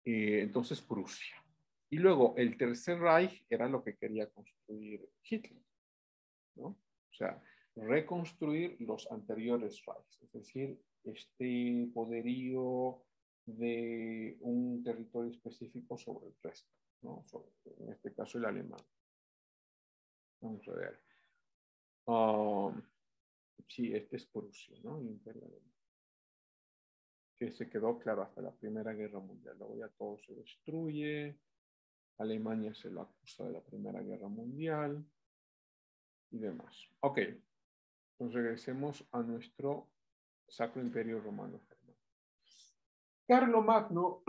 Entonces Prusia. Y luego el tercer Reich era lo que quería construir Hitler, ¿no? O sea, reconstruir los anteriores Reichs, es decir, este poderío de un territorio específico sobre el resto, ¿no? En este caso el alemán. Vamos a ver. Sí, este es Prusia, ¿no? El imperio alemán. Que se quedó, claro, hasta la Primera Guerra Mundial. Luego ya todo se destruye. Alemania se lo acusa de la Primera Guerra Mundial y demás. Ok, entonces regresemos a nuestro Sacro Imperio Romano Germano. Carlomagno,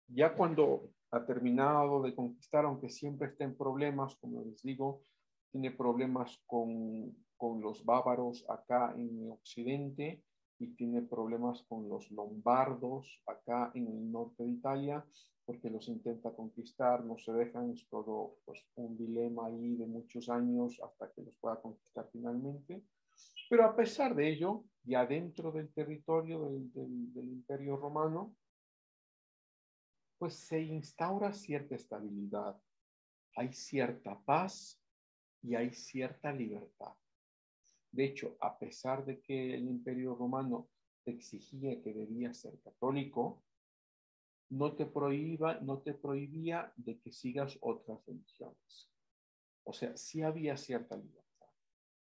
ya cuando ha terminado de conquistar, aunque siempre está en problemas, como les digo, tiene problemas con los bávaros acá en Occidente y tiene problemas con los lombardos acá en el norte de Italia, porque los intenta conquistar, no se dejan, es todo pues, un dilema ahí de muchos años hasta que los pueda conquistar finalmente. Pero a pesar de ello, ya dentro del territorio del Imperio Romano, pues se instaura cierta estabilidad, hay cierta paz y hay cierta libertad. De hecho, a pesar de que el Imperio Romano exigía que debía ser católico, no te prohibía de que sigas otras religiones. O sea, sí había cierta libertad.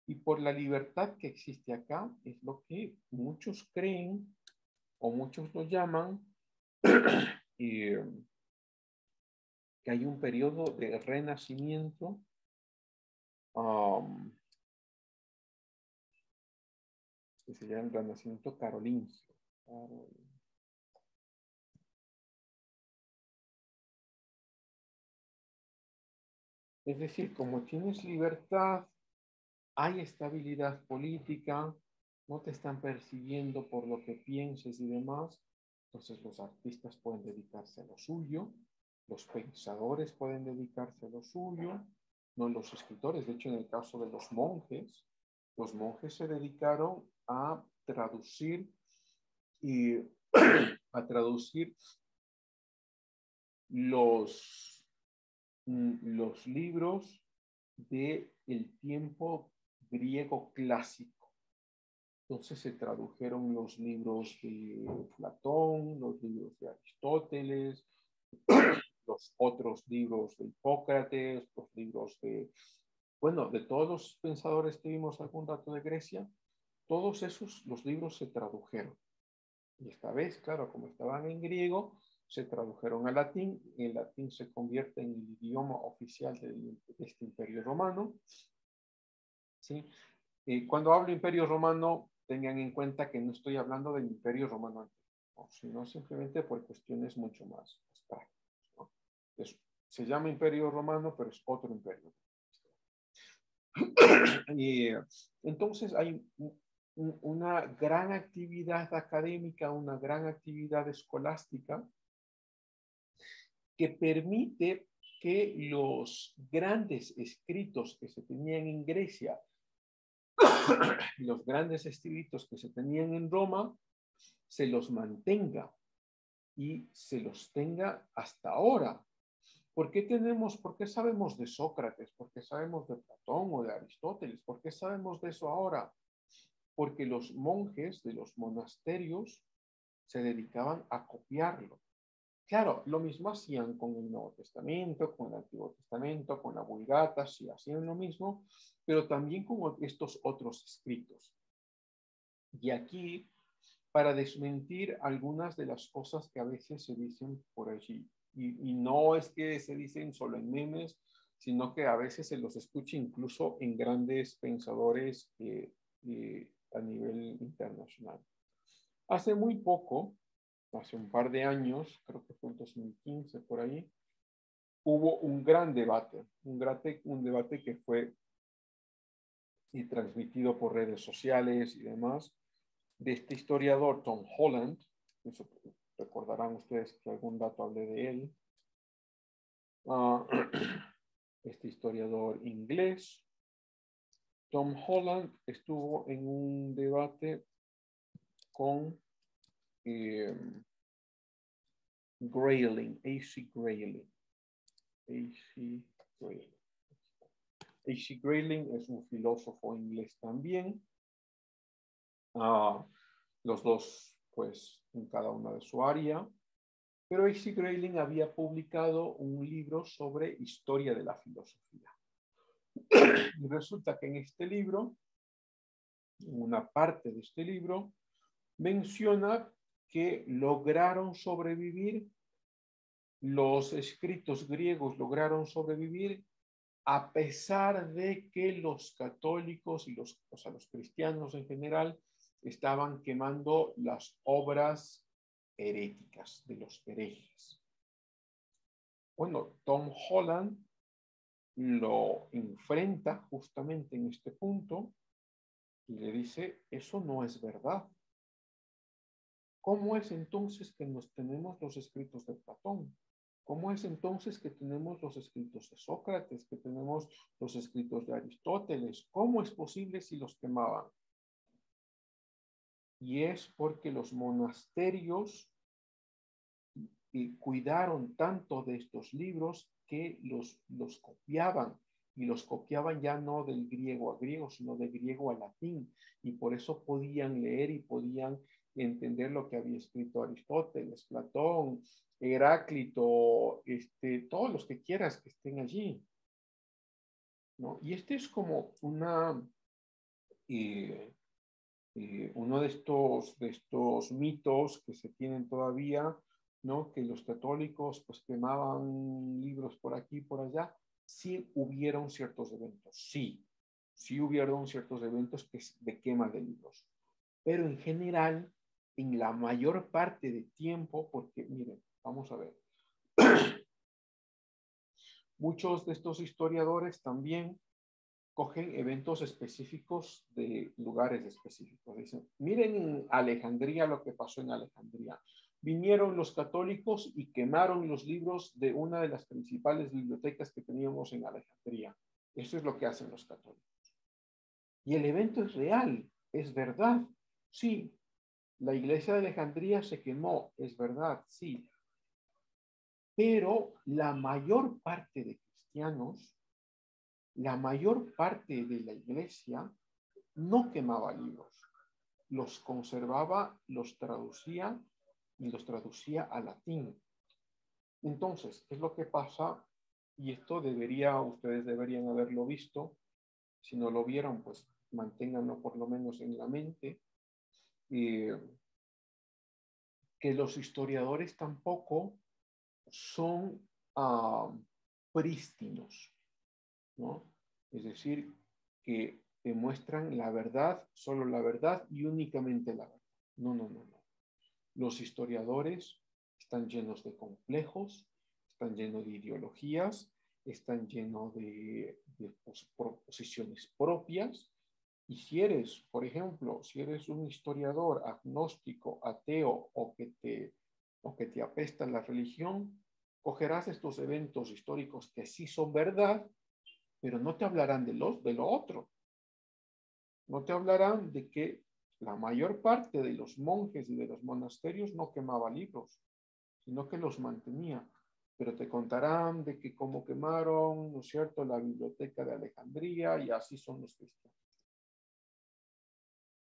Y por la libertad que existe acá, es lo que muchos creen, o muchos lo llaman, que hay un periodo de renacimiento que se llama el renacimiento carolingio. Es decir, como tienes libertad, hay estabilidad política, no te están persiguiendo por lo que pienses y demás, entonces los artistas pueden dedicarse a lo suyo, los pensadores pueden dedicarse a lo suyo, no los escritores. De hecho, en el caso de los monjes se dedicaron a traducir y a traducir los libros del tiempo griego clásico. Entonces se tradujeron los libros de Platón, los libros de Aristóteles, los otros libros de Hipócrates, los libros de, bueno, de todos los pensadores que vimos algún rato de Grecia, todos esos, los libros se tradujeron. Y esta vez, claro, como estaban en griego, se tradujeron al latín. El latín se convierte en el idioma oficial de este Imperio Romano. ¿Sí? Cuando hablo Imperio Romano, tengan en cuenta que no estoy hablando del Imperio Romano antiguo, sino simplemente por cuestiones mucho más prácticas, ¿no? Se llama Imperio Romano, pero es otro imperio. Y entonces hay una gran actividad académica, una gran actividad escolástica que permite que los grandes escritos que se tenían en Grecia, los grandes escritos que se tenían en Roma, se los mantenga y se los tenga hasta ahora. ¿Por qué sabemos de Sócrates? ¿Por qué sabemos de Platón o de Aristóteles? ¿Por qué sabemos de eso ahora? Porque los monjes de los monasterios se dedicaban a copiarlo. Claro, lo mismo hacían con el Nuevo Testamento, con el Antiguo Testamento, con la Vulgata, sí hacían lo mismo, pero también con estos otros escritos. Y aquí, para desmentir algunas de las cosas que a veces se dicen por allí, y no es que se dicen solo en memes, sino que a veces se los escucha incluso en grandes pensadores a nivel internacional. Hace muy poco, hace un par de años, creo que fue en 2015 por ahí, hubo un gran debate, un debate que fue transmitido por redes sociales y demás, de este historiador Tom Holland. Eso recordarán ustedes que algún dato hablé de él. Este historiador inglés, Tom Holland, estuvo en un debate con Grayling, A.C. Grayling. A.C. Grayling es un filósofo inglés también. Los dos, pues, en cada una de su área. Pero A.C. Grayling había publicado un libro sobre historia de la filosofía. Y resulta que en este libro, en una parte de este libro, menciona que lograron sobrevivir, los escritos griegos lograron sobrevivir a pesar de que los católicos y los cristianos en general estaban quemando las obras heréticas de los herejes. Bueno, Tom Holland lo enfrenta justamente en este punto y le dice, eso no es verdad. ¿Cómo es entonces que tenemos los escritos de Platón? ¿Cómo es entonces que tenemos los escritos de Sócrates, que tenemos los escritos de Aristóteles? ¿Cómo es posible si los quemaban? Y es porque los monasterios cuidaron tanto de estos libros que los copiaban, y los copiaban ya no del griego a griego, sino del griego a latín, y por eso podían leer y podían entender lo que había escrito Aristóteles, Platón, Heráclito, todos los que quieras que estén allí, ¿no? Y este es como uno de estos mitos que se tienen todavía, ¿no? Que los católicos pues quemaban libros por aquí y por allá. Sí hubieron ciertos eventos, sí hubieron ciertos eventos de quema de libros, pero en general, en la mayor parte de tiempo, porque miren, vamos a ver, muchos de estos historiadores también cogen eventos específicos de lugares específicos. Dicen, miren en Alejandría lo que pasó en Alejandría. Vinieron los católicos y quemaron los libros de una de las principales bibliotecas que teníamos en Alejandría. Eso es lo que hacen los católicos. Y el evento es real, es verdad. Sí, la iglesia de Alejandría se quemó, es verdad, sí. Pero la mayor parte de cristianos, la mayor parte de la iglesia no quemaba libros, los conservaba, los traducía y los traducía a latín. Entonces, ¿qué es lo que pasa? Y esto ustedes deberían haberlo visto. Si no lo vieron, pues manténganlo por lo menos en la mente. Que los historiadores tampoco son prístinos, ¿no? Es decir, que demuestran la verdad, solo la verdad y únicamente la verdad. No, no, no, no. Los historiadores están llenos de complejos, están llenos de ideologías, están llenos de posiciones propias. Y si eres, por ejemplo, si eres un historiador agnóstico, ateo o que te apesta la religión, cogerás estos eventos históricos que sí son verdad, pero no te hablarán de lo otro. No te hablarán de que la mayor parte de los monjes y de los monasterios no quemaba libros, sino que los mantenía. Pero te contarán de que cómo quemaron, ¿no es cierto?, la biblioteca de Alejandría, y así son los cristianos.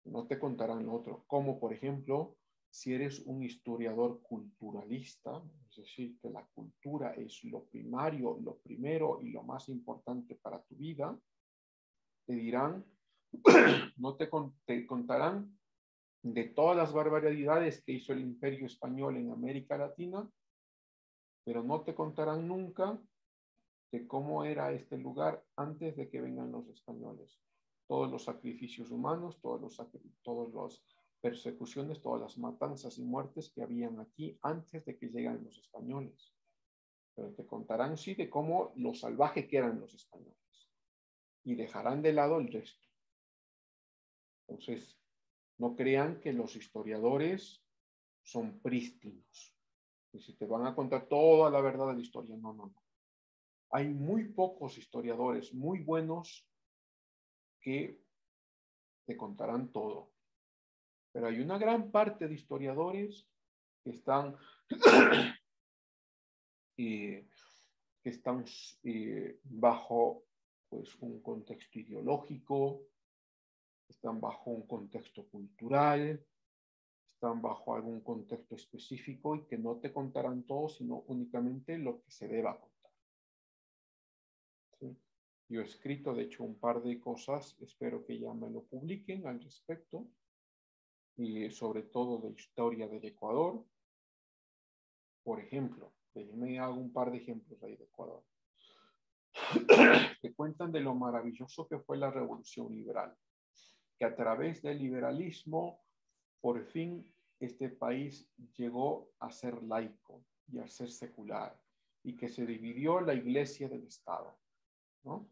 No te contarán lo otro, como por ejemplo, si eres un historiador culturalista, es decir, que la cultura es lo primario, lo primero y lo más importante para tu vida, te dirán, te contarán de todas las barbaridades que hizo el Imperio Español en América Latina, pero no te contarán nunca de cómo era este lugar antes de que vengan los españoles. Todos los sacrificios humanos, todas las persecuciones, todas las matanzas y muertes que habían aquí antes de que llegan los españoles. Pero te contarán, sí, de cómo lo salvaje que eran los españoles. Y dejarán de lado el resto. Entonces, no crean que los historiadores son prístinos. Y si te van a contar toda la verdad de la historia, no, no, no. Hay muy pocos historiadores muy buenos que te contarán todo. Pero hay una gran parte de historiadores que están, bajo pues, un contexto ideológico, están bajo un contexto cultural, están bajo algún contexto específico y que no te contarán todo, sino únicamente lo que se deba contar. ¿Sí? Yo he escrito, de hecho, un par de cosas, espero que ya me lo publiquen al respecto, y sobre todo de historia del Ecuador. Por ejemplo, me hago un par de ejemplos ahí de Ecuador. Que cuentan de lo maravilloso que fue la revolución liberal, que a través del liberalismo, por fin, este país llegó a ser laico y a ser secular, y que se dividió la iglesia del Estado, ¿no?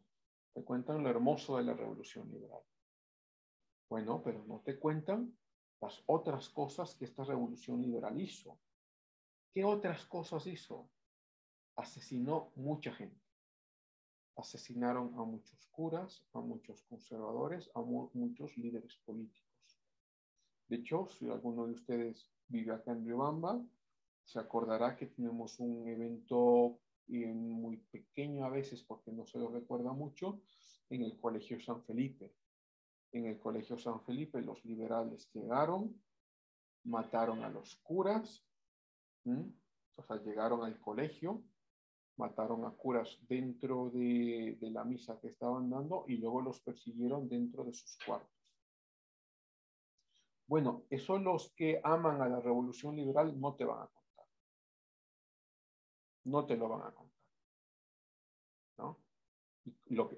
Te cuentan lo hermoso de la revolución liberal. Bueno, pero no te cuentan las otras cosas que esta revolución liberal hizo. ¿Qué otras cosas hizo? Asesinó mucha gente. Asesinaron a muchos curas, a muchos conservadores, a muchos líderes políticos. De hecho, si alguno de ustedes vive acá en Riobamba, se acordará que tenemos un evento muy pequeño a veces, porque no se lo recuerda mucho, en el Colegio San Felipe. En el Colegio San Felipe los liberales llegaron mataron a los curas, o sea, llegaron al colegio, mataron a curas dentro de la misa que estaban dando y luego los persiguieron dentro de sus cuartos. Bueno, eso los que aman a la revolución liberal no te van a contar. No te lo van a contar. ¿No?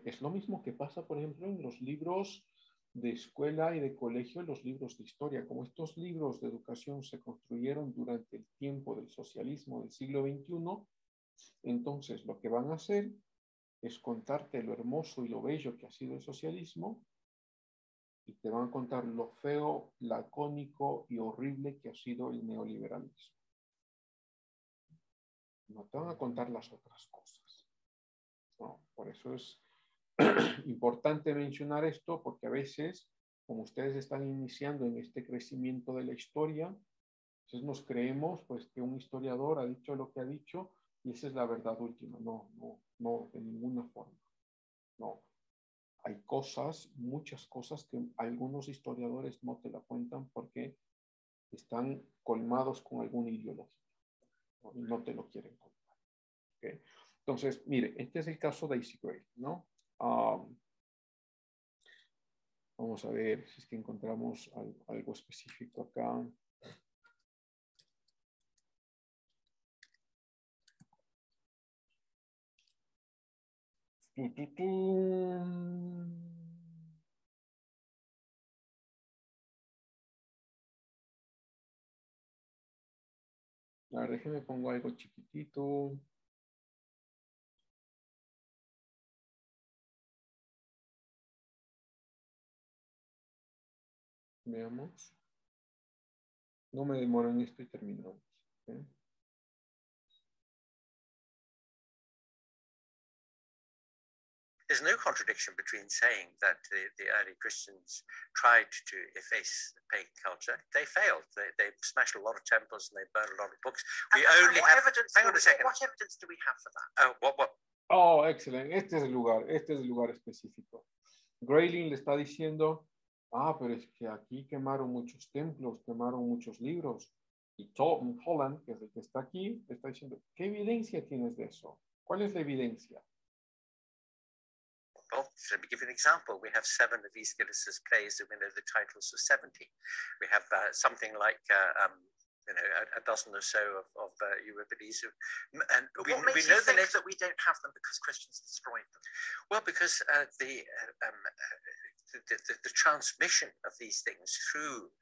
Es lo mismo que pasa, por ejemplo, en los libros de escuela y de colegio, en los libros de historia. Como estos libros de educación se construyeron durante el tiempo del socialismo del siglo XXI, entonces lo que van a hacer es contarte lo hermoso y lo bello que ha sido el socialismo y te van a contar lo feo, lacónico y horrible que ha sido el neoliberalismo. No te van a contar las otras cosas. No, por eso es importante mencionar esto, porque a veces, como ustedes están iniciando en este crecimiento de la historia, entonces nos creemos pues que un historiador ha dicho lo que ha dicho y esa es la verdad última. No, de ninguna forma. No. Hay cosas, muchas cosas que algunos historiadores no te la cuentan porque están colmados con alguna ideología, ¿no? Y no te lo quieren contar. ¿Okay? Entonces, mire, este es el caso de Daisy Gray, ¿no? Vamos a ver si es que encontramos algo específico acá. A ver, déjenme pongo algo chiquitito. Veamos. No me demoro en esto y terminamos. ¿Okay? There's no contradiction between saying that the early Christians tried to efface the pagan culture. They failed. They smashed a lot of temples and they burned a lot of books. We only have evidence. Hang on a second. What evidence do we have for that? What? Oh, excelente. Este es el lugar específico. Grayling le está diciendo, pero es que aquí quemaron muchos templos, quemaron muchos libros. Y Tom Holland, que es el que está aquí, le está diciendo, ¿qué evidencia tienes de eso? ¿Cuál es la evidencia? Well, let me give you an example. We have 7 of Aeschylus's plays that we know the titles of 70. We have something like a dozen or so of Euripides. And we know the names that we don't have them because Christians destroyed them. Well, because the transmission of these things through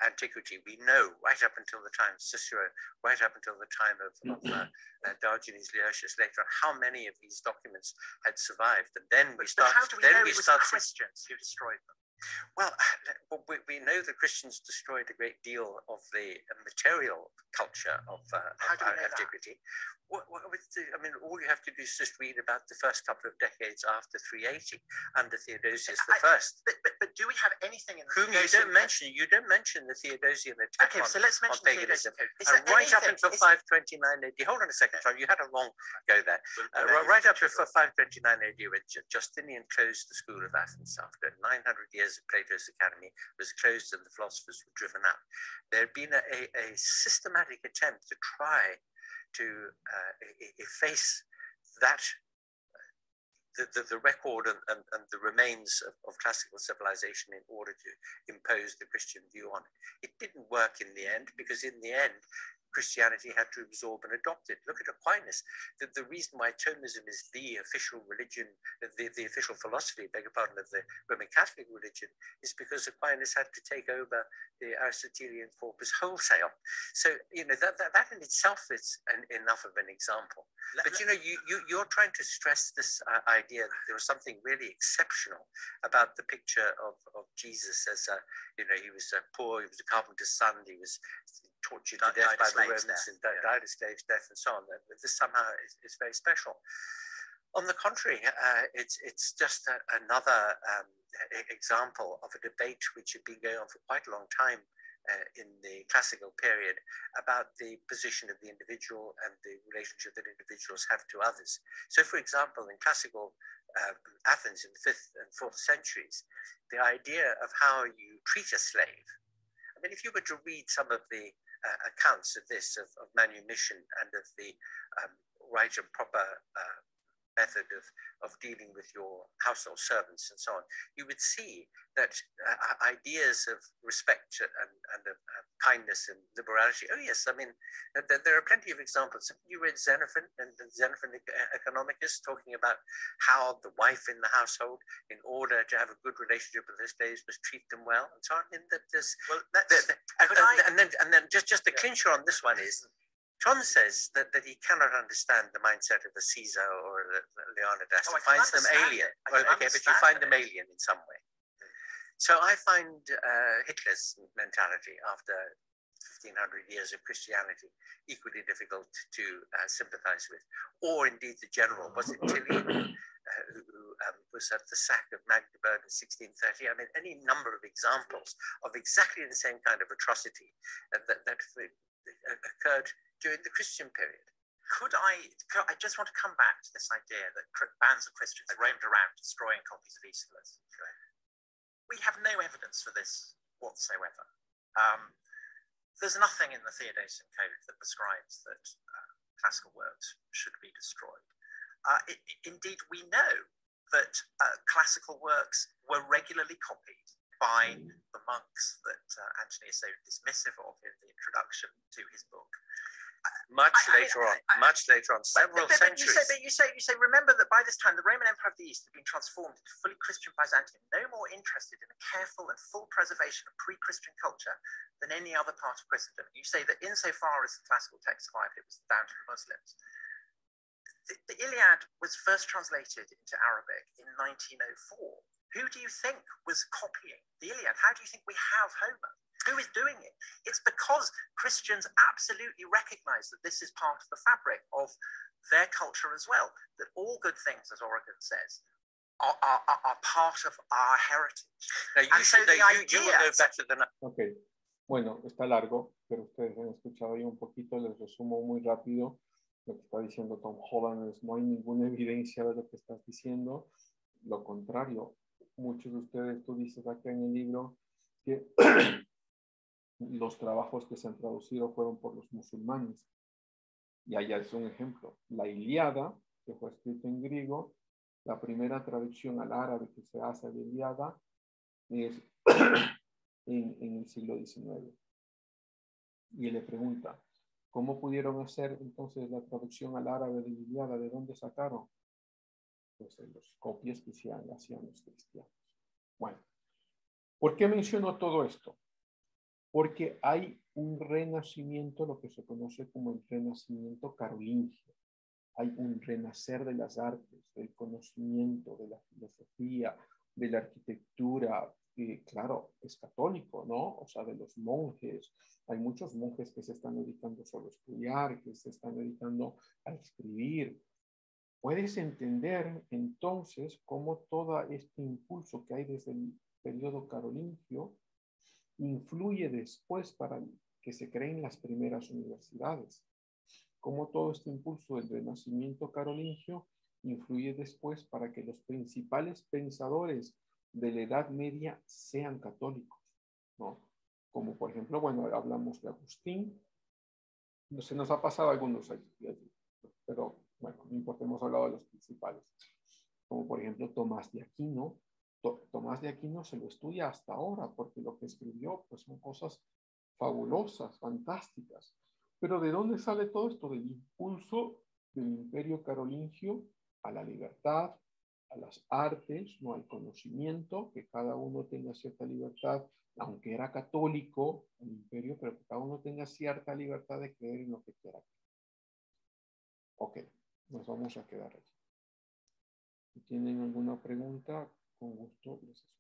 antiquity, we know right up until the time of Cicero, right up until the time of Diogenes Laertius later on, how many of these documents had survived. And then we start. How do we know it was Christians who destroyed them? Well, we know that Christians destroyed a great deal of the material culture of antiquity. All you have to do is just read about the first couple of decades after 380 under Theodosius I. But do we have anything in whom you don't mention? You don't mention the Theodosian attack on paganism. Right up until 529 AD. Hold on a second, John. You had a long go there. Right up to 529 AD, when Justinian closed the school of Athens after 900 years of Plato's Academy was closed and the philosophers were driven out. There had been a systematic attempt to try to efface that the record and the remains of classical civilization in order to impose the Christian view on it. It didn't work in the end because in the end Christianity had to absorb and adopt it. Look at Aquinas. The reason why Thomism is the official religion, the official philosophy, beg your pardon, of the Roman Catholic religion is because Aquinas had to take over the Aristotelian corpus wholesale. So, that in itself is enough of an example. But, you're trying to stress this idea that there was something really exceptional about the picture of Jesus as, he was poor, he was a carpenter's son, he was tortured to death by the Romans and died a slave's death and so on. This somehow is very special. On the contrary, it's just another example of a debate which had been going on for quite a long time in the classical period about the position of the individual and the relationship that individuals have to others. So, for example, in classical Athens in the 5th and 4th centuries, the idea of how you treat a slave, I mean, if you were to read some of the accounts of this, of manumission and of the right and proper method of dealing with your household servants and so on, you would see that ideas of respect and of kindness and liberality, oh yes, I mean, there are plenty of examples. You read Xenophon and Xenophon Economicus talking about how the wife in the household, in order to have a good relationship in those days, must treat them well and so on. And then just the clincher on this one is, John says that he cannot understand the mindset of the Caesar or the Leonidas. He finds them alien. Well, okay, but you find them alien in some way. So I find Hitler's mentality after 1500 years of Christianity equally difficult to sympathize with. Or indeed the general, was it Tilly, who was at the sack of Magdeburg in 1630? I mean, any number of examples of exactly the same kind of atrocity that occurred during the Christian period. I just want to come back to this idea that bands of Christians roamed around destroying copies of Aeschylus. We have no evidence for this whatsoever. There's nothing in the Theodosian Code that prescribes that classical works should be destroyed. Indeed, we know that classical works were regularly copied by the monks that Anthony is so dismissive of in the introduction to his book. Much later on, several centuries. You say, remember that by this time, the Roman Empire of the East had been transformed into fully Christian Byzantium, no more interested in the careful and full preservation of pre-Christian culture than any other part of Christendom. You say that insofar as the classical text survived, it was down to the Muslims. The Iliad was first translated into Arabic in 1904. Who do you think was copying the Iliad? How do you think we have Homer? Who is doing it? It's because Christians absolutely recognize that this is part of the fabric of their culture as well, that all good things, as Origen says, are part of our heritage. Now, you will know better than... Ok, bueno, está largo, pero ustedes han escuchado ahí un poquito, les resumo muy rápido lo que está diciendo Tom Holland. No hay ninguna evidencia de lo que estás diciendo, lo contrario, muchos de ustedes, tú dices acá en el libro que los trabajos que se han traducido fueron por los musulmanes. Y allá es un ejemplo. La Ilíada, que fue escrita en griego, la primera traducción al árabe que se hace de Ilíada es en el siglo XIX. Y él le pregunta, ¿cómo pudieron hacer entonces la traducción al árabe de la Ilíada? ¿De dónde sacaron? Pues en los copias que hacían los cristianos. Bueno, ¿por qué menciono todo esto? Porque hay un renacimiento, lo que se conoce como el renacimiento carolingio. Hay un renacer de las artes, del conocimiento, de la filosofía, de la arquitectura. Claro, es católico, ¿no? O sea, de los monjes. Hay muchos monjes que se están dedicando solo a estudiar, que se están dedicando a escribir. Puedes entender entonces cómo todo este impulso que hay desde el periodo carolingio influye después para que se creen las primeras universidades. Cómo todo este impulso del renacimiento carolingio influye después para que los principales pensadores de la Edad Media sean católicos, ¿no? Como por ejemplo, bueno, hablamos de Agustín, se nos ha pasado algunos años, pero bueno, no importa, hemos hablado de los principales. Como por ejemplo Tomás de Aquino. Tomás de Aquino se lo estudia hasta ahora porque lo que escribió pues son cosas fabulosas, fantásticas. Pero ¿de dónde sale todo esto? Del impulso del imperio carolingio a la libertad, a las artes, no al conocimiento, que cada uno tenga cierta libertad, aunque era católico el imperio, pero que cada uno tenga cierta libertad de creer en lo que quiera. Ok, nos vamos a quedar aquí. Si tienen alguna pregunta, con gusto les escucho.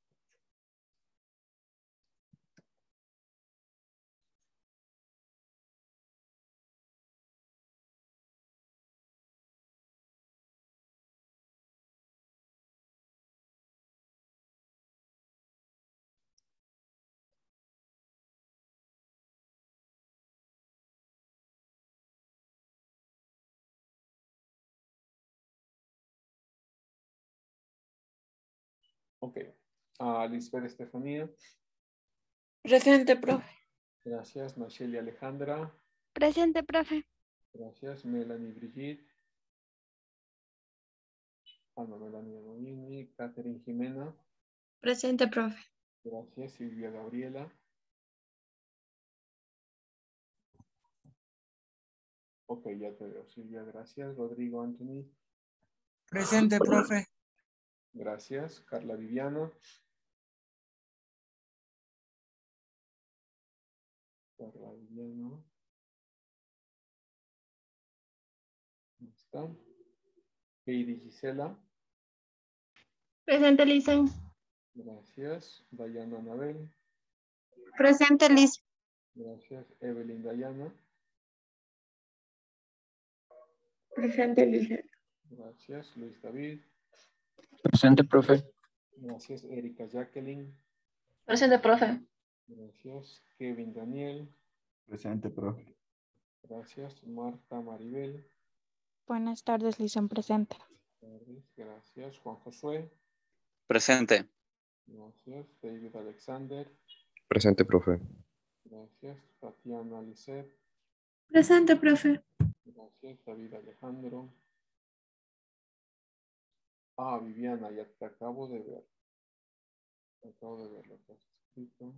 Ok. Lisbeth Estefanía. Presente, profe. Gracias, Nacheli Alejandra. Presente, profe. Gracias, Melanie Brigitte. Ana Melanie Bonini. Catherine Jimena. Presente, profe. Gracias, Silvia Gabriela. Ok, ya te veo, Silvia, gracias. Rodrigo Anthony. Presente, profe. Gracias, Carla Viviana. Carla Viviana. Ahí está. Heidi Gisela. Presente, Lisa. Gracias. Dayana Anabel. Presente, Lisa. Gracias. Evelyn Dayana. Presente, Lisa. Gracias. Luis David. Presente, profe. Gracias. Erika Jacqueline. Presente, profe. Gracias. Kevin Daniel. Presente, profe. Gracias. Marta Maribel. Buenas tardes, Lisa, presente. Gracias. Juan Josué. Presente. Gracias. David Alexander. Presente, profe. Gracias. Tatiana Lisset. Presente, profe. Gracias. David Alejandro. Viviana, ya te acabo de ver. Acabo de ver lo que has escrito.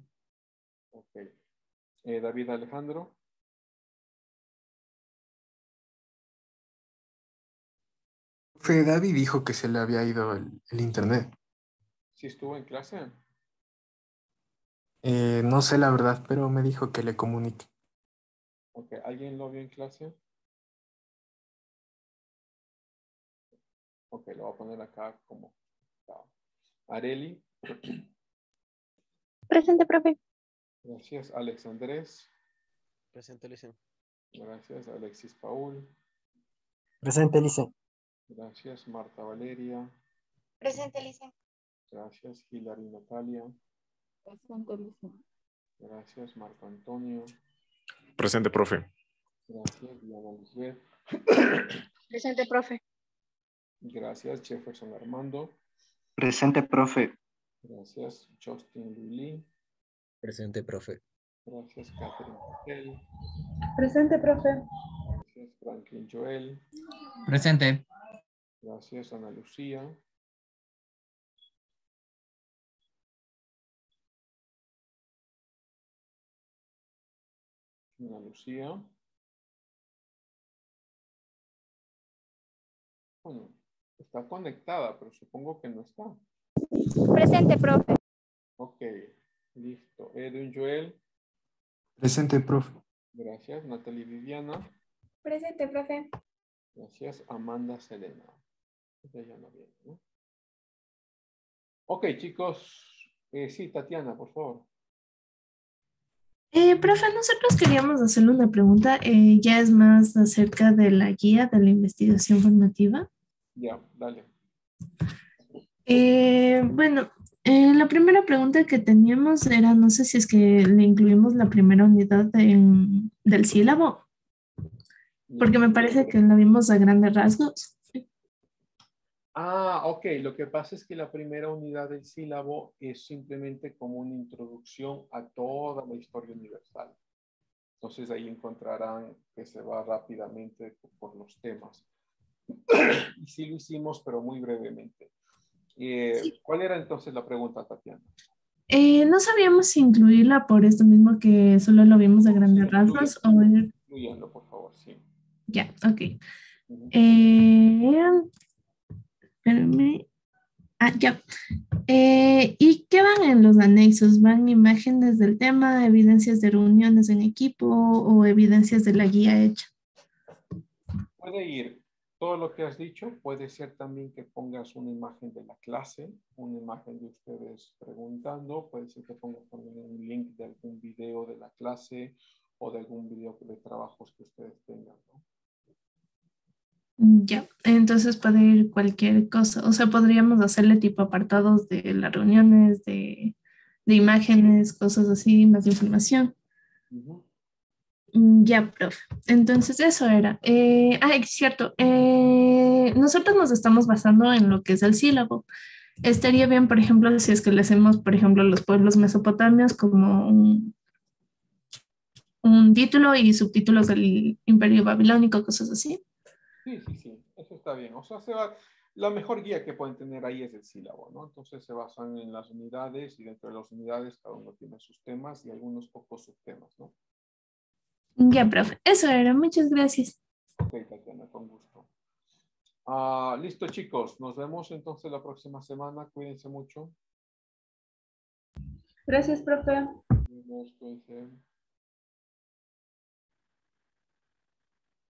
Ok. David Alejandro. Profe, David dijo que se le había ido el internet. ¿Sí estuvo en clase? No sé la verdad, pero me dijo que le comunique. Ok, ¿alguien lo vio en clase? Ok, lo voy a poner acá como... Areli. Presente, profe. Gracias, Alex Andrés. Presente, Lisa. Gracias, Alexis Paul. Presente, Lisa. Gracias, Marta Valeria. Presente, Lisa. Gracias, Hilary Natalia. Presente, Lisa. Gracias, Marco Antonio. Presente, profe. Gracias, Diana Lisbeth. Presente, profe. Gracias, Jefferson Armando. Presente, profe. Gracias, Justin Luli. Presente, profe. Gracias, Catherine Raquel. Presente, profe. Gracias, Franklin Joel. Presente. Gracias, Ana Lucía. Ana Lucía. Bueno, está conectada, pero supongo que no está. Presente, profe. Ok, listo. Edwin Joel. Presente, profe. Gracias. Natalie Viviana. Presente, profe. Gracias. Amanda Selena. Ya no viene, ¿no? Ok, chicos. Sí, Tatiana, por favor. Profe, nosotros queríamos hacerle una pregunta, ya es más acerca de la guía de la investigación formativa. Ya, dale. Bueno, la primera pregunta que teníamos era, no sé si es que le incluimos la primera unidad del sílabo, porque me parece que la vimos a grandes rasgos. Ok. Lo que pasa es que la primera unidad del sílabo es simplemente como una introducción a toda la historia universal. Entonces ahí encontrarán que se va rápidamente por los temas. Y sí lo hicimos, pero muy brevemente. ¿Cuál era entonces la pregunta, Tatiana? No sabíamos si incluirla por esto mismo que solo lo vimos a grandes rasgos o... Incluyendo, por favor, sí. Ya, ok. Espérame. Ya. ¿Y qué van en los anexos? ¿Van imágenes del tema, evidencias de reuniones en equipo o evidencias de la guía hecha? Puede ir todo lo que has dicho. Puede ser también que pongas una imagen de la clase, una imagen de ustedes preguntando. Puede ser que pongas también un link de algún video de la clase o de algún video de trabajos que ustedes tengan, ¿no? Ya, entonces puede ir cualquier cosa. O sea, podríamos hacerle tipo apartados de las reuniones, de imágenes, cosas así, más información. Ya, profe. Entonces eso era. Es cierto. Nosotros nos estamos basando en lo que es el sílabo. Estaría bien, por ejemplo, si es que le hacemos, por ejemplo, los pueblos mesopotamios como un título y subtítulos del Imperio Babilónico, cosas así. Sí, sí, sí, eso está bien. O sea, la mejor guía que pueden tener ahí es el sílabo, ¿no? Entonces se basan en las unidades y dentro de las unidades cada uno tiene sus temas y algunos pocos subtemas, ¿no? Ya, profe. Eso era. Muchas gracias. Ok, Tatiana, con gusto. Listo, chicos. Nos vemos entonces la próxima semana. Cuídense mucho. Gracias, profe. Nos cuídense.